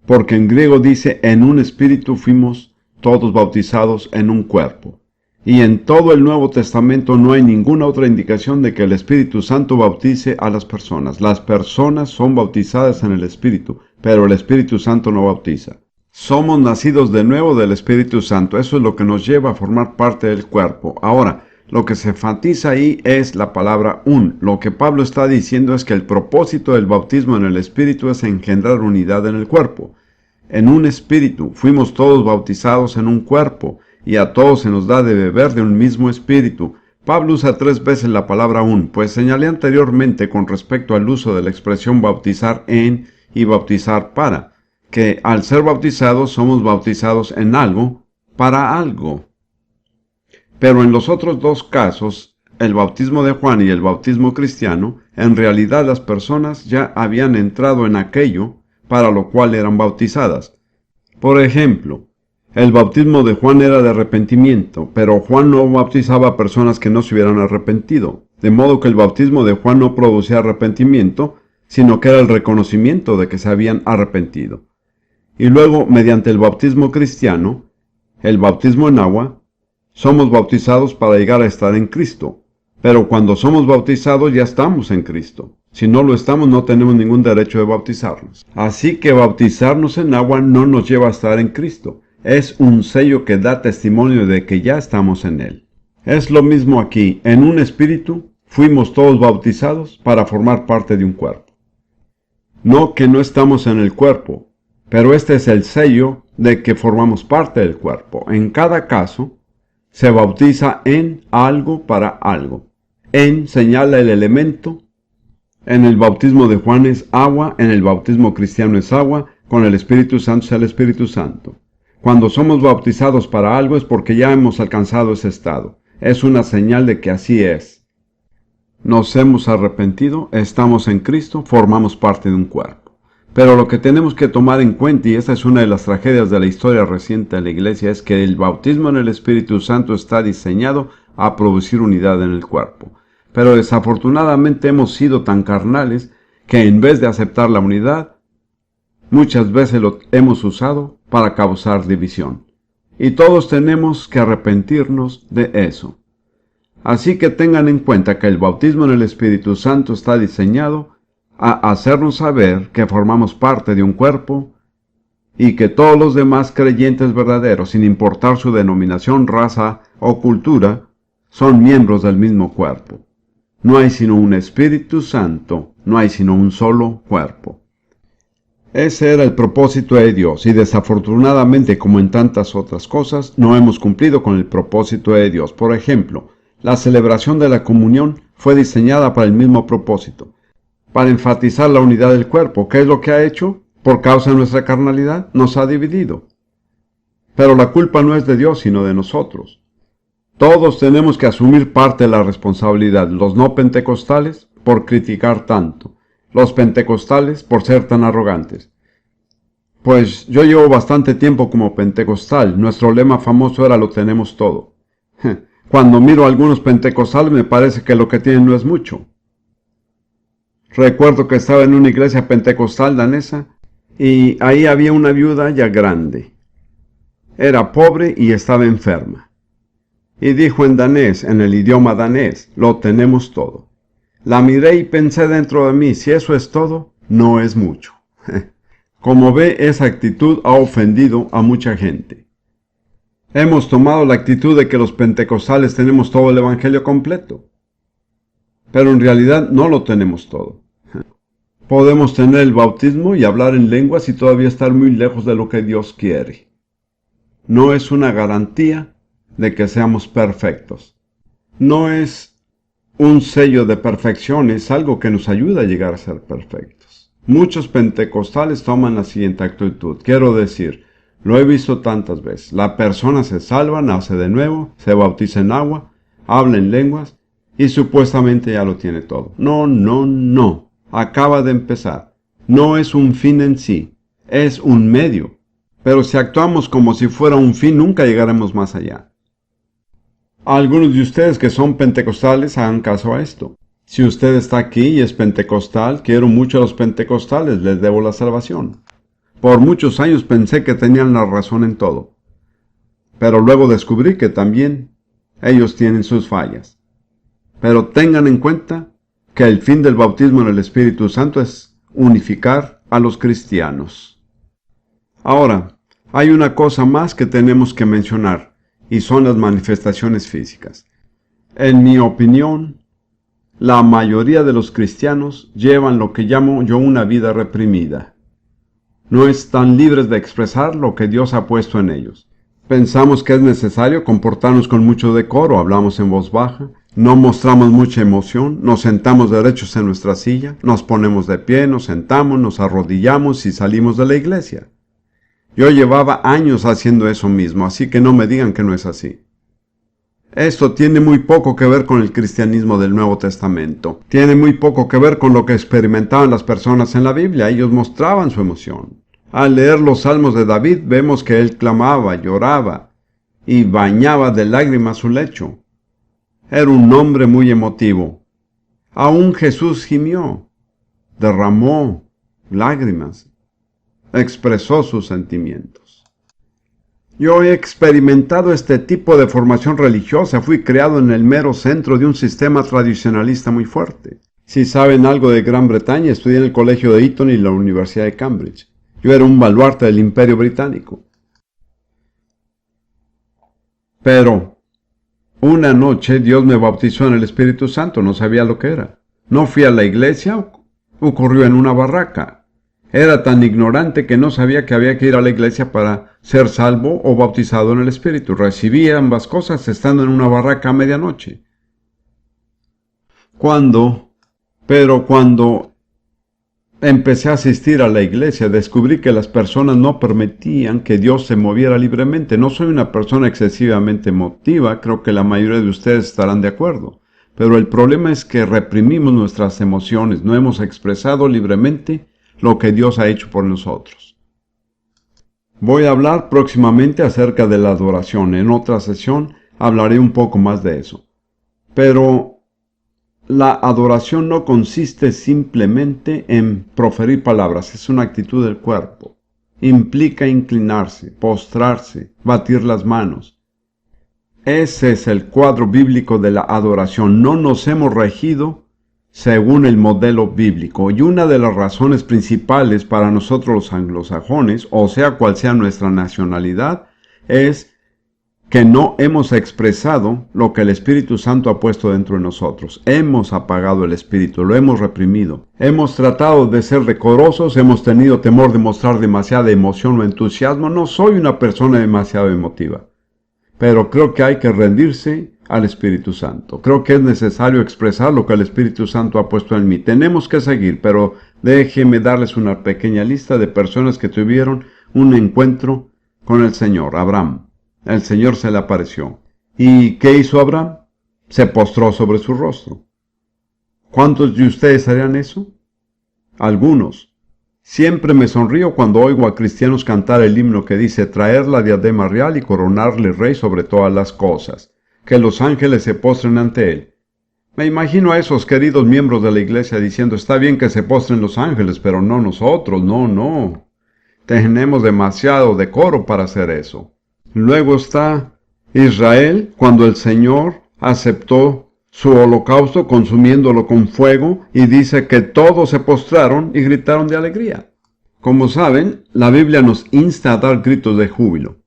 porque en griego dice, en un espíritu fuimos todos bautizados en un cuerpo. Y en todo el Nuevo Testamento no hay ninguna otra indicación de que el Espíritu Santo bautice a las personas. Las personas son bautizadas en el Espíritu, pero el Espíritu Santo no bautiza. Somos nacidos de nuevo del Espíritu Santo. Eso es lo que nos lleva a formar parte del cuerpo. Ahora, lo que se enfatiza ahí es la palabra un. Lo que Pablo está diciendo es que el propósito del bautismo en el Espíritu es engendrar unidad en el cuerpo. En un espíritu fuimos todos bautizados en un cuerpo, y a todos se nos da de beber de un mismo espíritu. Pablo usa 3 veces la palabra un, pues señalé anteriormente con respecto al uso de la expresión bautizar en y bautizar para, que al ser bautizados somos bautizados en algo, para algo. Pero en los otros 2 casos, el bautismo de Juan y el bautismo cristiano, en realidad las personas ya habían entrado en aquello para lo cual eran bautizadas. Por ejemplo, el bautismo de Juan era de arrepentimiento, pero Juan no bautizaba a personas que no se hubieran arrepentido, de modo que el bautismo de Juan no producía arrepentimiento, sino que era el reconocimiento de que se habían arrepentido. Y luego, mediante el bautismo cristiano, el bautismo en agua, somos bautizados para llegar a estar en Cristo. Pero cuando somos bautizados ya estamos en Cristo. Si no lo estamos, no tenemos ningún derecho de bautizarnos. Así que bautizarnos en agua no nos lleva a estar en Cristo. Es un sello que da testimonio de que ya estamos en Él. Es lo mismo aquí. En un espíritu fuimos todos bautizados para formar parte de un cuerpo. No que no estamos en el cuerpo, pero este es el sello de que formamos parte del cuerpo. En cada caso, se bautiza en algo para algo. En señala el elemento. En el bautismo de Juan es agua, en el bautismo cristiano es agua, con el Espíritu Santo es el Espíritu Santo. Cuando somos bautizados para algo es porque ya hemos alcanzado ese estado. Es una señal de que así es. Nos hemos arrepentido, estamos en Cristo, formamos parte de un cuerpo. Pero lo que tenemos que tomar en cuenta, y esta es una de las tragedias de la historia reciente de la Iglesia, es que el bautismo en el Espíritu Santo está diseñado a producir unidad en el cuerpo. Pero desafortunadamente hemos sido tan carnales que en vez de aceptar la unidad, muchas veces lo hemos usado para causar división. Y todos tenemos que arrepentirnos de eso. Así que tengan en cuenta que el bautismo en el Espíritu Santo está diseñado a hacernos saber que formamos parte de un cuerpo y que todos los demás creyentes verdaderos, sin importar su denominación, raza o cultura, son miembros del mismo cuerpo. No hay sino un Espíritu Santo, no hay sino un solo cuerpo. Ese era el propósito de Dios, y desafortunadamente, como en tantas otras cosas, no hemos cumplido con el propósito de Dios. Por ejemplo, la celebración de la comunión fue diseñada para el mismo propósito, para enfatizar la unidad del cuerpo. ¿Qué es lo que ha hecho? Por causa de nuestra carnalidad, nos ha dividido. Pero la culpa no es de Dios, sino de nosotros. Todos tenemos que asumir parte de la responsabilidad. Los no pentecostales, por criticar tanto. Los pentecostales, por ser tan arrogantes. Pues yo llevo bastante tiempo como pentecostal. Nuestro lema famoso era lo tenemos todo. Cuando miro a algunos pentecostales me parece que lo que tienen no es mucho. Recuerdo que estaba en una iglesia pentecostal danesa y ahí había una viuda ya grande. Era pobre y estaba enferma. Y dijo en danés, en el idioma danés, lo tenemos todo. La miré y pensé dentro de mí, si eso es todo, no es mucho. Como ve, esa actitud ha ofendido a mucha gente. Hemos tomado la actitud de que los pentecostales tenemos todo el evangelio completo. Pero en realidad no lo tenemos todo. Podemos tener el bautismo y hablar en lenguas y todavía estar muy lejos de lo que Dios quiere. No es una garantía de que seamos perfectos. No es un sello de perfección, es algo que nos ayuda a llegar a ser perfectos. Muchos pentecostales toman la siguiente actitud. Quiero decir, lo he visto tantas veces. La persona se salva, nace de nuevo, se bautiza en agua, habla en lenguas y supuestamente ya lo tiene todo. No, no, no. Acaba de empezar. No es un fin en sí, es un medio. Pero si actuamos como si fuera un fin, nunca llegaremos más allá. Algunos de ustedes que son pentecostales hagan caso a esto. Si usted está aquí y es pentecostal, quiero mucho a los pentecostales, les debo la salvación. Por muchos años pensé que tenían la razón en todo. Pero luego descubrí que también ellos tienen sus fallas. Pero tengan en cuenta que el fin del bautismo en el Espíritu Santo es unificar a los cristianos. Ahora, hay una cosa más que tenemos que mencionar, y son las manifestaciones físicas. En mi opinión, la mayoría de los cristianos llevan lo que llamo yo una vida reprimida. No están libres de expresar lo que Dios ha puesto en ellos. Pensamos que es necesario comportarnos con mucho decoro, hablamos en voz baja, no mostramos mucha emoción, nos sentamos derechos en nuestra silla, nos ponemos de pie, nos sentamos, nos arrodillamos y salimos de la iglesia. Yo llevaba años haciendo eso mismo, así que no me digan que no es así. Esto tiene muy poco que ver con el cristianismo del Nuevo Testamento. Tiene muy poco que ver con lo que experimentaban las personas en la Biblia. Ellos mostraban su emoción. Al leer los salmos de David, vemos que él clamaba, lloraba y bañaba de lágrimas su lecho. Era un hombre muy emotivo. Aún Jesús gimió, derramó lágrimas, expresó sus sentimientos. Yo he experimentado este tipo de formación religiosa. Fui criado en el mero centro de un sistema tradicionalista muy fuerte. Si saben algo de Gran Bretaña, estudié en el colegio de Eton y la Universidad de Cambridge. Yo era un baluarte del Imperio Británico. Pero una noche Dios me bautizó en el Espíritu Santo. No sabía lo que era. No fui a la iglesia. Ocurrió en una barraca. Era tan ignorante que no sabía que había que ir a la iglesia para ser salvo o bautizado en el Espíritu. Recibí ambas cosas estando en una barraca a medianoche. Cuando empecé a asistir a la iglesia, descubrí que las personas no permitían que Dios se moviera libremente. No soy una persona excesivamente emotiva, creo que la mayoría de ustedes estarán de acuerdo. Pero el problema es que reprimimos nuestras emociones, no hemos expresado libremente lo que Dios ha hecho por nosotros. Voy a hablar próximamente acerca de la adoración. En otra sesión hablaré un poco más de eso. Pero la adoración no consiste simplemente en proferir palabras, es una actitud del cuerpo. Implica inclinarse, postrarse, batir las manos. Ese es el cuadro bíblico de la adoración. No nos hemos regido según el modelo bíblico, y una de las razones principales para nosotros los anglosajones, o sea cual sea nuestra nacionalidad, es que no hemos expresado lo que el Espíritu Santo ha puesto dentro de nosotros. Hemos apagado el Espíritu, lo hemos reprimido. Hemos tratado de ser decorosos, hemos tenido temor de mostrar demasiada emoción o entusiasmo. No soy una persona demasiado emotiva, pero creo que hay que rendirse al Espíritu Santo. Creo que es necesario expresar lo que el Espíritu Santo ha puesto en mí. Tenemos que seguir, pero déjenme darles una pequeña lista de personas que tuvieron un encuentro con el Señor. Abraham. El Señor se le apareció. ¿Y qué hizo Abraham? Se postró sobre su rostro. ¿Cuántos de ustedes harían eso? Algunos. Siempre me sonrío cuando oigo a cristianos cantar el himno que dice traer la diadema real y coronarle rey sobre todas las cosas, que los ángeles se postren ante él. Me imagino a esos queridos miembros de la iglesia diciendo está bien que se postren los ángeles, pero no nosotros, no. Tenemos demasiado decoro para hacer eso. Luego está Israel, cuando el Señor aceptó su holocausto consumiéndolo con fuego y dice que todos se postraron y gritaron de alegría. Como saben, la Biblia nos insta a dar gritos de júbilo.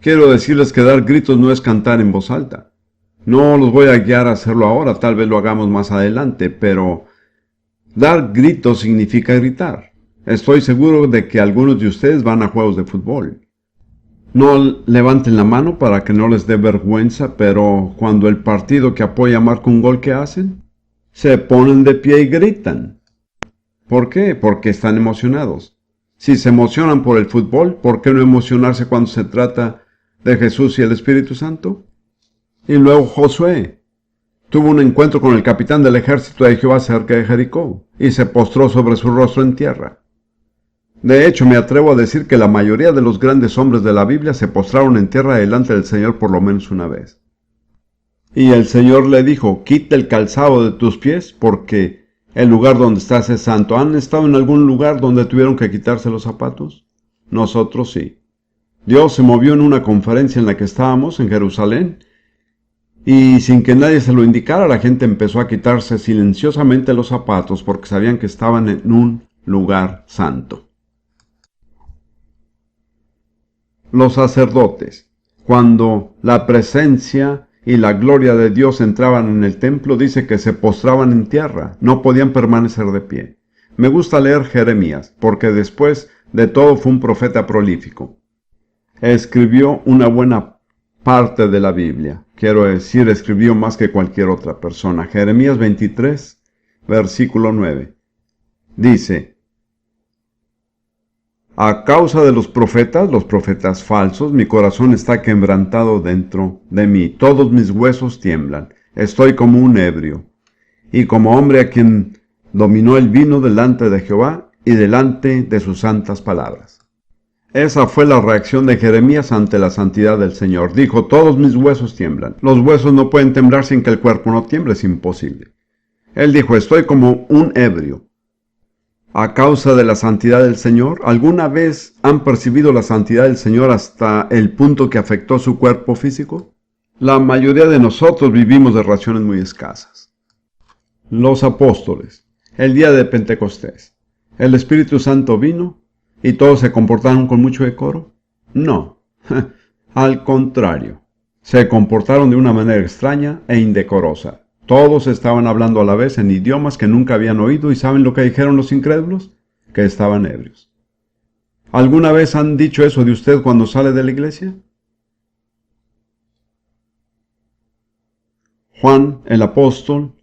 Quiero decirles que dar gritos no es cantar en voz alta. No los voy a guiar a hacerlo ahora, tal vez lo hagamos más adelante, pero dar gritos significa gritar. Estoy seguro de que algunos de ustedes van a juegos de fútbol. No levanten la mano para que no les dé vergüenza, pero cuando el partido que apoya marca un gol, ¿qué hacen? Se ponen de pie y gritan. ¿Por qué? Porque están emocionados. Si se emocionan por el fútbol, ¿por qué no emocionarse cuando se trata de Jesús y el Espíritu Santo? Y luego Josué tuvo un encuentro con el capitán del ejército de Jehová cerca de Jericó y se postró sobre su rostro en tierra. De hecho, me atrevo a decir que la mayoría de los grandes hombres de la Biblia se postraron en tierra delante del Señor por lo menos una vez. Y el Señor le dijo, quita el calzado de tus pies, porque el lugar donde estás es santo. ¿Han estado en algún lugar donde tuvieron que quitarse los zapatos? Nosotros sí. Dios se movió en una conferencia en la que estábamos en Jerusalén, y sin que nadie se lo indicara, la gente empezó a quitarse silenciosamente los zapatos porque sabían que estaban en un lugar santo. Los sacerdotes, cuando la presencia y la gloria de Dios entraban en el templo, dice que se postraban en tierra, no podían permanecer de pie. Me gusta leer Jeremías, porque después de todo fue un profeta prolífico. Escribió una buena parte de la Biblia, quiero decir, escribió más que cualquier otra persona. Jeremías 23, versículo 9, dice, a causa de los profetas falsos, mi corazón está quebrantado dentro de mí. Todos mis huesos tiemblan. Estoy como un ebrio, y como hombre a quien dominó el vino delante de Jehová y delante de sus santas palabras. Esa fue la reacción de Jeremías ante la santidad del Señor. Dijo, todos mis huesos tiemblan. Los huesos no pueden temblar sin que el cuerpo no tiemble, es imposible. Él dijo, estoy como un ebrio. A causa de la santidad del Señor, ¿alguna vez han percibido la santidad del Señor hasta el punto que afectó su cuerpo físico? La mayoría de nosotros vivimos de raciones muy escasas. Los apóstoles, el día de Pentecostés, ¿el Espíritu Santo vino y todos se comportaron con mucho decoro? No, al contrario, se comportaron de una manera extraña e indecorosa. Todos estaban hablando a la vez en idiomas que nunca habían oído y ¿saben lo que dijeron los incrédulos? Que estaban ebrios. ¿Alguna vez han dicho eso de usted cuando sale de la iglesia? Juan, el apóstol,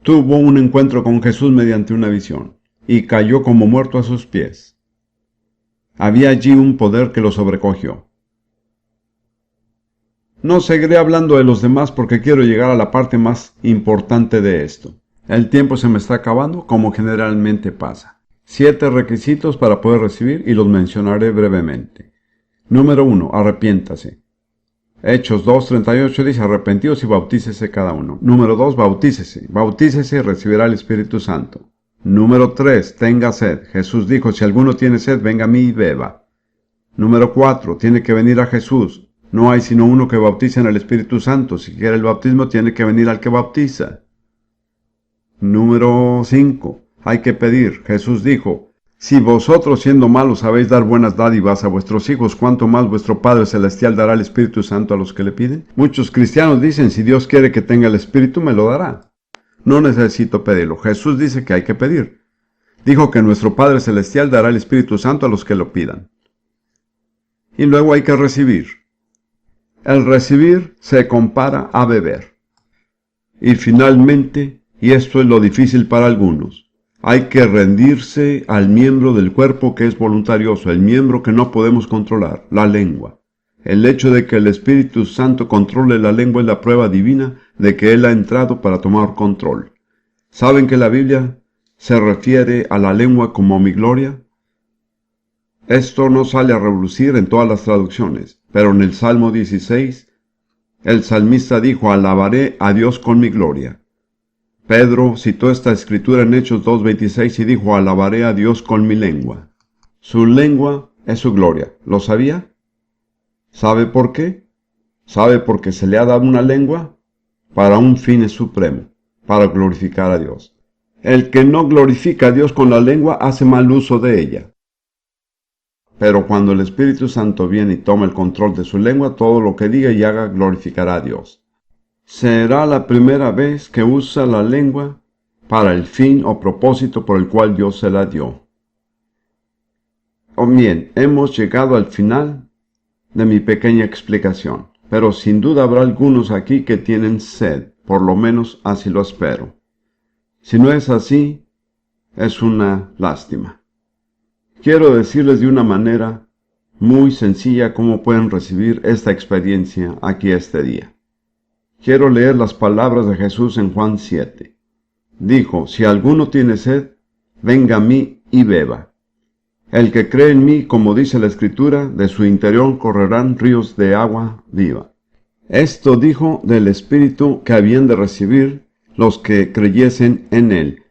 tuvo un encuentro con Jesús mediante una visión y cayó como muerto a sus pies. Había allí un poder que lo sobrecogió. No seguiré hablando de los demás porque quiero llegar a la parte más importante de esto. El tiempo se me está acabando, como generalmente pasa. 7 requisitos para poder recibir y los mencionaré brevemente. Número 1. Arrepiéntase. Hechos 2:38 dice, arrepentíos y bautícese cada uno. Número 2. Bautícese. Bautícese y recibirá el Espíritu Santo. Número 3. Tenga sed. Jesús dijo, si alguno tiene sed, venga a mí y beba. Número 4. Tiene que venir a Jesús. No hay sino uno que bautiza en el Espíritu Santo. Si quiere el bautismo, tiene que venir al que bautiza. Número 5. Hay que pedir. Jesús dijo, Si vosotros siendo malos sabéis dar buenas dádivas a vuestros hijos, ¿cuánto más vuestro Padre Celestial dará el Espíritu Santo a los que le piden? Muchos cristianos dicen, si Dios quiere que tenga el Espíritu, me lo dará. No necesito pedirlo. Jesús dice que hay que pedir. Dijo que nuestro Padre Celestial dará el Espíritu Santo a los que lo pidan. Y luego hay que recibir. El recibir se compara a beber. Y finalmente, y esto es lo difícil para algunos, hay que rendirse al miembro del cuerpo que es voluntarioso, el miembro que no podemos controlar, la lengua. El hecho de que el Espíritu Santo controle la lengua es la prueba divina de que Él ha entrado para tomar control. ¿Saben que la Biblia se refiere a la lengua como mi gloria? Esto no sale a relucir en todas las traducciones, pero en el Salmo 16, el salmista dijo, alabaré a Dios con mi gloria. Pedro citó esta escritura en Hechos 2:26 y dijo, alabaré a Dios con mi lengua. Su lengua es su gloria. ¿Lo sabía? ¿Sabe por qué? ¿Sabe por qué se le ha dado una lengua? Para un fin supremo, para glorificar a Dios. El que no glorifica a Dios con la lengua hace mal uso de ella. Pero cuando el Espíritu Santo viene y toma el control de su lengua, todo lo que diga y haga glorificará a Dios. Será la primera vez que usa la lengua para el fin o propósito por el cual Dios se la dio. Bien, hemos llegado al final de mi pequeña explicación, pero sin duda habrá algunos aquí que tienen sed, por lo menos así lo espero. Si no es así, es una lástima. Quiero decirles de una manera muy sencilla cómo pueden recibir esta experiencia aquí este día. Quiero leer las palabras de Jesús en Juan 7. Dijo, si alguno tiene sed, venga a mí y beba. El que cree en mí, como dice la Escritura, de su interior correrán ríos de agua viva. Esto dijo del Espíritu que habían de recibir los que creyesen en él,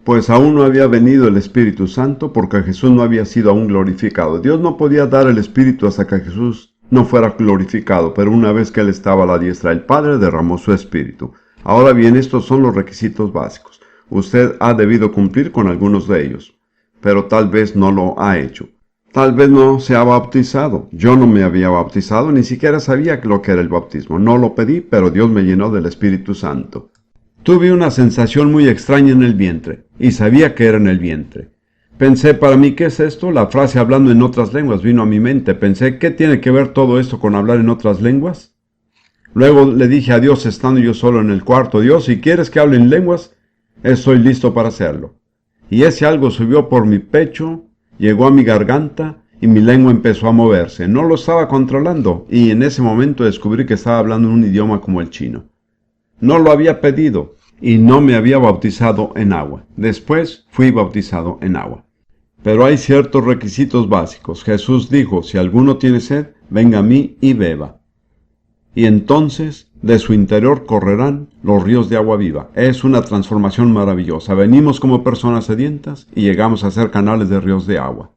pues aún no había venido el Espíritu Santo porque Jesús no había sido aún glorificado. Dios no podía dar el Espíritu hasta que Jesús no fuera glorificado, pero una vez que Él estaba a la diestra del Padre, derramó su Espíritu. Ahora bien, estos son los requisitos básicos. Usted ha debido cumplir con algunos de ellos, pero tal vez no lo ha hecho. Tal vez no se ha bautizado. Yo no me había bautizado, ni siquiera sabía lo que era el bautismo. No lo pedí, pero Dios me llenó del Espíritu Santo. Tuve una sensación muy extraña en el vientre, y sabía que era en el vientre. Pensé, para mí, ¿qué es esto? La frase hablando en otras lenguas vino a mi mente. Pensé, ¿qué tiene que ver todo esto con hablar en otras lenguas? Luego le dije a Dios, estando yo solo en el cuarto, Dios, si quieres que hable en lenguas, estoy listo para hacerlo. Y ese algo subió por mi pecho, llegó a mi garganta, y mi lengua empezó a moverse. No lo estaba controlando, y en ese momento descubrí que estaba hablando en un idioma como el chino. No lo había pedido, y no me había bautizado en agua. Después fui bautizado en agua. Pero hay ciertos requisitos básicos. Jesús dijo, si alguno tiene sed, venga a mí y beba. Y entonces de su interior correrán los ríos de agua viva. Es una transformación maravillosa. Venimos como personas sedientas y llegamos a ser canales de ríos de agua.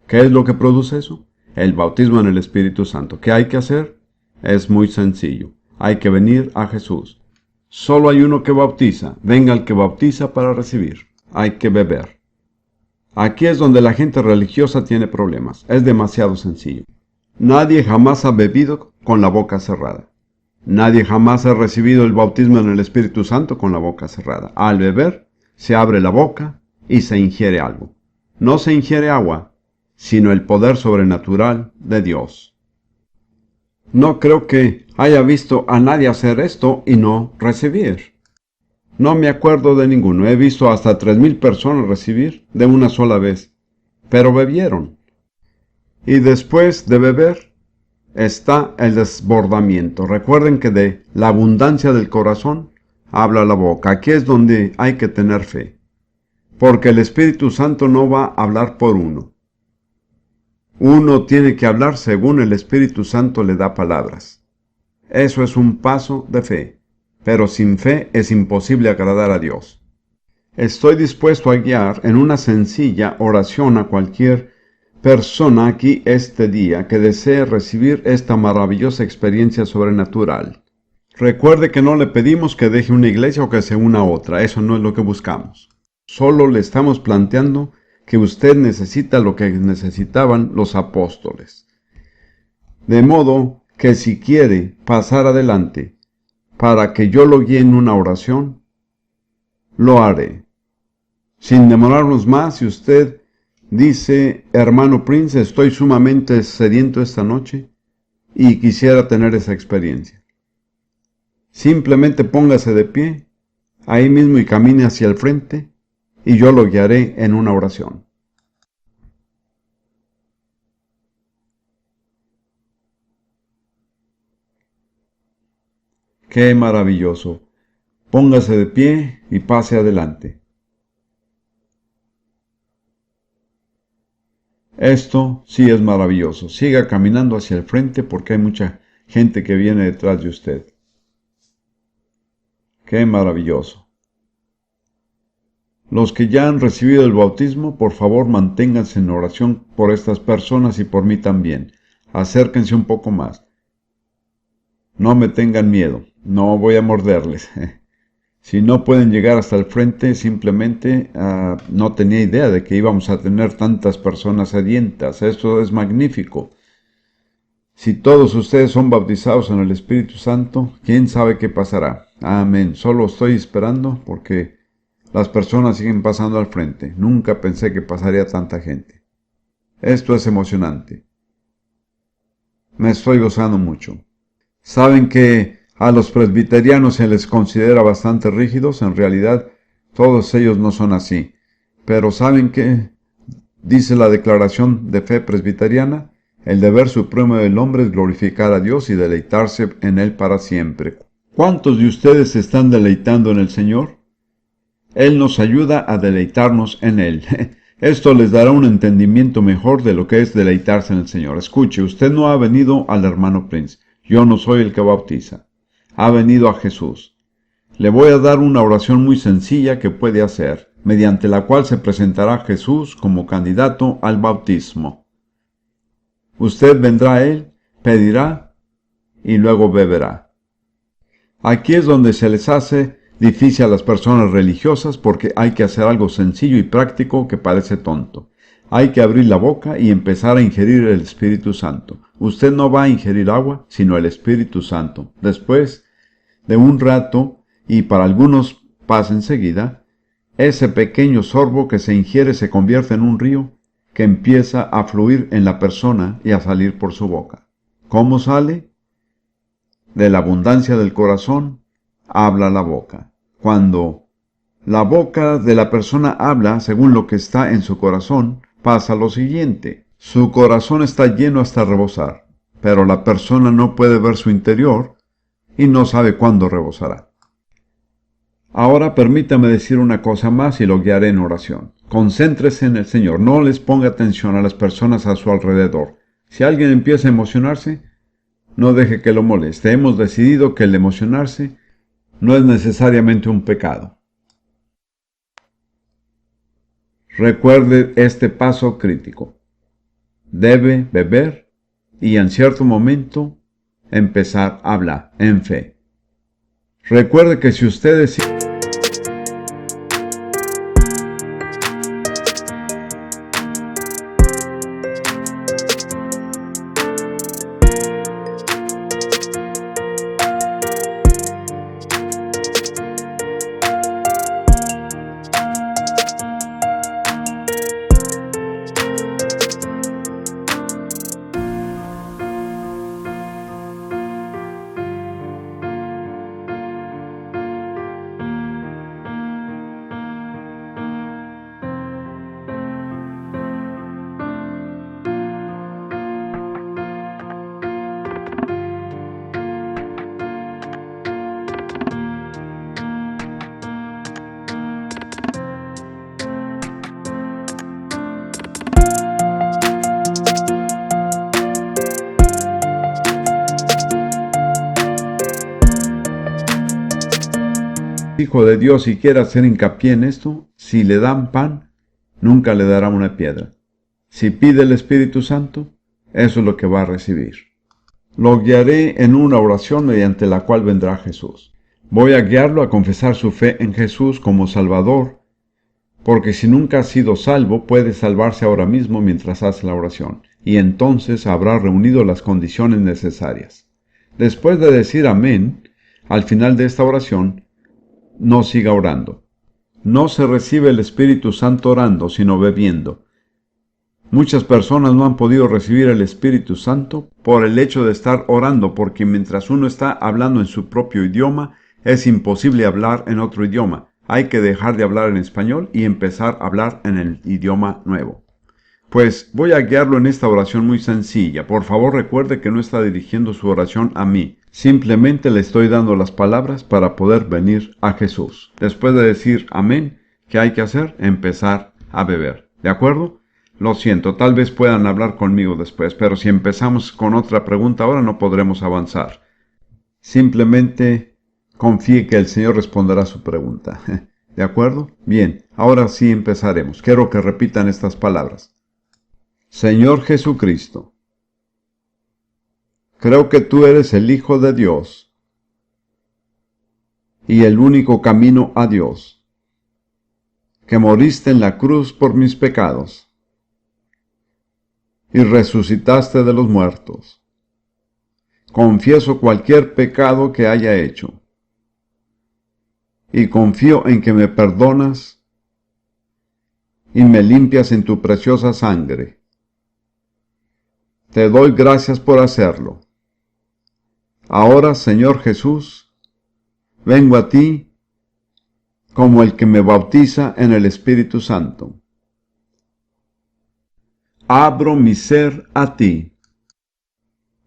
¿Qué es lo que produce eso? El bautismo en el Espíritu Santo. ¿Qué hay que hacer? Es muy sencillo. Hay que venir a Jesús. Solo hay uno que bautiza. Venga el que bautiza para recibir. Hay que beber. Aquí es donde la gente religiosa tiene problemas. Es demasiado sencillo. Nadie jamás ha bebido con la boca cerrada. Nadie jamás ha recibido el bautismo en el Espíritu Santo con la boca cerrada. Al beber, se abre la boca y se ingiere algo. No se ingiere agua, sino el poder sobrenatural de Dios. No creo que haya visto a nadie hacer esto y no recibir. No me acuerdo de ninguno. He visto hasta 3,000 personas recibir de una sola vez, pero bebieron. Y después de beber está el desbordamiento. Recuerden que de la abundancia del corazón habla la boca. Aquí es donde hay que tener fe, porque el Espíritu Santo no va a hablar por uno. Uno tiene que hablar según el Espíritu Santo le da palabras. Eso es un paso de fe. Pero sin fe es imposible agradar a Dios. Estoy dispuesto a guiar en una sencilla oración a cualquier persona aquí este día que desee recibir esta maravillosa experiencia sobrenatural. Recuerde que no le pedimos que deje una iglesia o que se una a otra. Eso no es lo que buscamos. Solo le estamos planteando que usted necesita lo que necesitaban los apóstoles. De modo que si quiere pasar adelante para que yo lo guíe en una oración, lo haré. Sin demorarnos más, si usted dice, hermano Prince, estoy sumamente sediento esta noche y quisiera tener esa experiencia. Simplemente póngase de pie, ahí mismo y camine hacia el frente, y yo lo guiaré en una oración. ¡Qué maravilloso! Póngase de pie y pase adelante. Esto sí es maravilloso. Siga caminando hacia el frente porque hay mucha gente que viene detrás de usted. ¡Qué maravilloso! Los que ya han recibido el bautismo, por favor manténganse en oración por estas personas y por mí también. Acérquense un poco más. No me tengan miedo, no voy a morderles. Si no pueden llegar hasta el frente, simplemente no tenía idea de que íbamos a tener tantas personas sedientas. Esto es magnífico. Si todos ustedes son bautizados en el Espíritu Santo, ¿quién sabe qué pasará? Amén. Solo estoy esperando porque las personas siguen pasando al frente. Nunca pensé que pasaría tanta gente. Esto es emocionante. Me estoy gozando mucho. ¿Saben que a los presbiterianos se les considera bastante rígidos? En realidad, todos ellos no son así. Pero ¿saben qué dice la Declaración de Fe Presbiteriana? El deber supremo del hombre es glorificar a Dios y deleitarse en Él para siempre. ¿Cuántos de ustedes se están deleitando en el Señor? Él nos ayuda a deleitarnos en Él. Esto les dará un entendimiento mejor de lo que es deleitarse en el Señor. Escuche, usted no ha venido al hermano Prince. Yo no soy el que bautiza. Ha venido a Jesús. Le voy a dar una oración muy sencilla que puede hacer, mediante la cual se presentará Jesús como candidato al bautismo. Usted vendrá a Él, pedirá y luego beberá. Aquí es donde se les hace difícil a las personas religiosas porque hay que hacer algo sencillo y práctico que parece tonto. Hay que abrir la boca y empezar a ingerir el Espíritu Santo. Usted no va a ingerir agua, sino el Espíritu Santo. Después de un rato, y para algunos pasa enseguida, ese pequeño sorbo que se ingiere se convierte en un río que empieza a fluir en la persona y a salir por su boca. ¿Cómo sale? De la abundancia del corazón, habla la boca. Cuando la boca de la persona habla según lo que está en su corazón, pasa lo siguiente. Su corazón está lleno hasta rebosar, pero la persona no puede ver su interior y no sabe cuándo rebosará. Ahora permítame decir una cosa más y lo guiaré en oración. Concéntrese en el Señor, no les ponga atención a las personas a su alrededor. Si alguien empieza a emocionarse, no deje que lo moleste. Hemos decidido que el emocionarse no es necesariamente un pecado. Recuerde este paso crítico. Debe beber y en cierto momento empezar a hablar en fe. Recuerde que si ustedes... Hijo de Dios y quiere hacer hincapié en esto, si le dan pan, nunca le dará una piedra. Si pide el Espíritu Santo, eso es lo que va a recibir. Lo guiaré en una oración mediante la cual vendrá Jesús. Voy a guiarlo a confesar su fe en Jesús como Salvador porque si nunca has sido salvo, puedes salvarse ahora mismo mientras haces la oración, y entonces habrá reunido las condiciones necesarias. Después de decir amén, al final de esta oración, no siga orando. No se recibe el Espíritu Santo orando, sino bebiendo. Muchas personas no han podido recibir el Espíritu Santo por el hecho de estar orando, porque mientras uno está hablando en su propio idioma, es imposible hablar en otro idioma. Hay que dejar de hablar en español y empezar a hablar en el idioma nuevo. Pues voy a guiarlo en esta oración muy sencilla. Por favor, recuerde que no está dirigiendo su oración a mí. Simplemente le estoy dando las palabras para poder venir a Jesús. Después de decir amén, ¿qué hay que hacer? Empezar a beber. ¿De acuerdo? Lo siento, tal vez puedan hablar conmigo después, pero si empezamos con otra pregunta ahora no podremos avanzar. Simplemente confíe que el Señor responderá su pregunta. ¿De acuerdo? Bien, ahora sí empezaremos. Quiero que repitan estas palabras. Señor Jesucristo, creo que tú eres el Hijo de Dios y el único camino a Dios, que moriste en la cruz por mis pecados y resucitaste de los muertos. Confieso cualquier pecado que haya hecho y confío en que me perdonas y me limpias en tu preciosa sangre. Te doy gracias por hacerlo. Ahora, Señor Jesús, vengo a ti como el que me bautiza en el Espíritu Santo. Abro mi ser a ti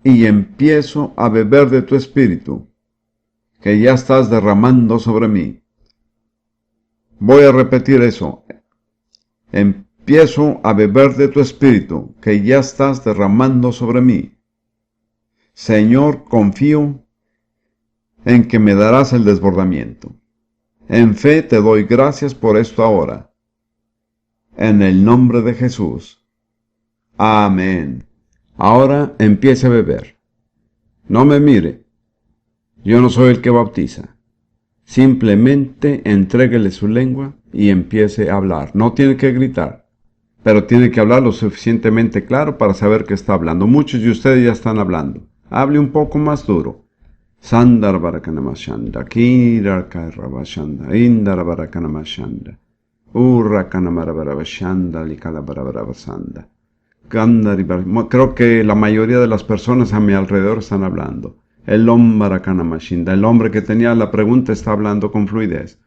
y empiezo a beber de tu Espíritu, que ya estás derramando sobre mí. Voy a repetir eso. Empiezo a beber de tu Espíritu, que ya estás derramando sobre mí. Señor, confío en que me darás el desbordamiento. En fe te doy gracias por esto ahora. En el nombre de Jesús. Amén. Ahora empiece a beber. No me mire. Yo no soy el que bautiza. Simplemente entréguele su lengua y empiece a hablar. No tiene que gritar, pero tiene que hablar lo suficientemente claro para saber que está hablando. Muchos de ustedes ya están hablando. Hable un poco más duro. Sandar barakanamashanda, kirarkarabashanda, indarabarakanamasanda, urrakanamarabarabashanda, likalabarabarabasanda. Creo que la mayoría de las personas a mi alrededor están hablando. El hombre que tenía la pregunta está hablando con fluidez.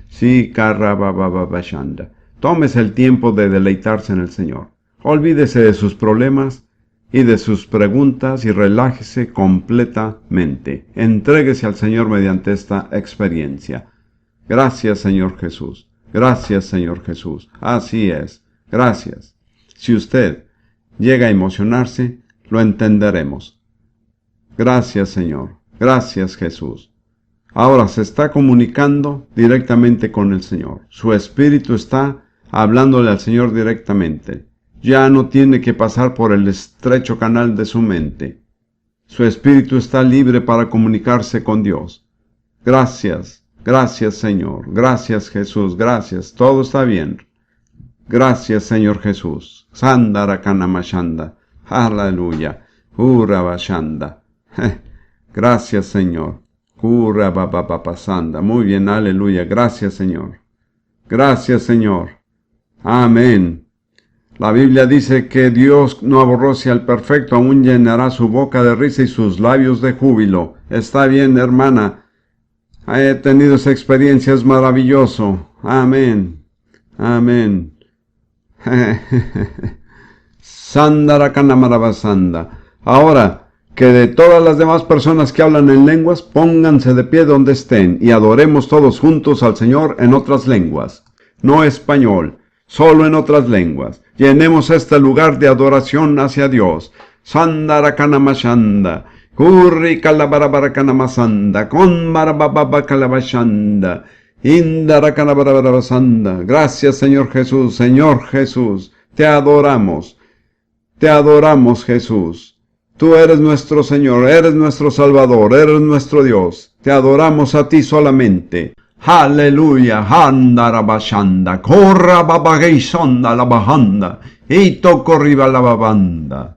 Sí, karabababashanda. Tómese el tiempo de deleitarse en el Señor. Olvídese de sus problemas y de sus preguntas y relájese completamente. Entréguese al Señor mediante esta experiencia. Gracias, Señor Jesús. Gracias, Señor Jesús. Así es. Gracias. Si usted llega a emocionarse, lo entenderemos. Gracias, Señor. Gracias, Jesús. Ahora se está comunicando directamente con el Señor. Su espíritu está hablándole al Señor directamente. Ya no tiene que pasar por el estrecho canal de su mente. Su espíritu está libre para comunicarse con Dios. Gracias, gracias, Señor. Gracias, Jesús. Gracias. Todo está bien. Gracias, Señor Jesús. Sandarakanamashanda. Aleluya. Urabashanda. Gracias, Señor. Urabababasanda. Muy bien, aleluya. Gracias, Señor. Gracias, Señor. Amén. La Biblia dice que Dios no aborrece al perfecto, aún llenará su boca de risa y sus labios de júbilo. Está bien, hermana. He tenido esa experiencia, es maravilloso. Amén. Amén. Sandarakanamaravasanda. Ahora, que de todas las demás personas que hablan en lenguas, pónganse de pie donde estén y adoremos todos juntos al Señor en otras lenguas. No español, solo en otras lenguas. Llenemos este lugar de adoración hacia Dios. Sandarakanamashanda. Kurri kalabarabarakanamasanda. Kon marababakalabashanda. Indarakanabarabarabasanda. Gracias, Señor Jesús. Señor Jesús, te adoramos. Te adoramos, Jesús. Tú eres nuestro Señor, eres nuestro Salvador, eres nuestro Dios. Te adoramos a ti solamente. Aleluya, handarabashanda, corra babageisonda la bajanda, ito corriba la babanda.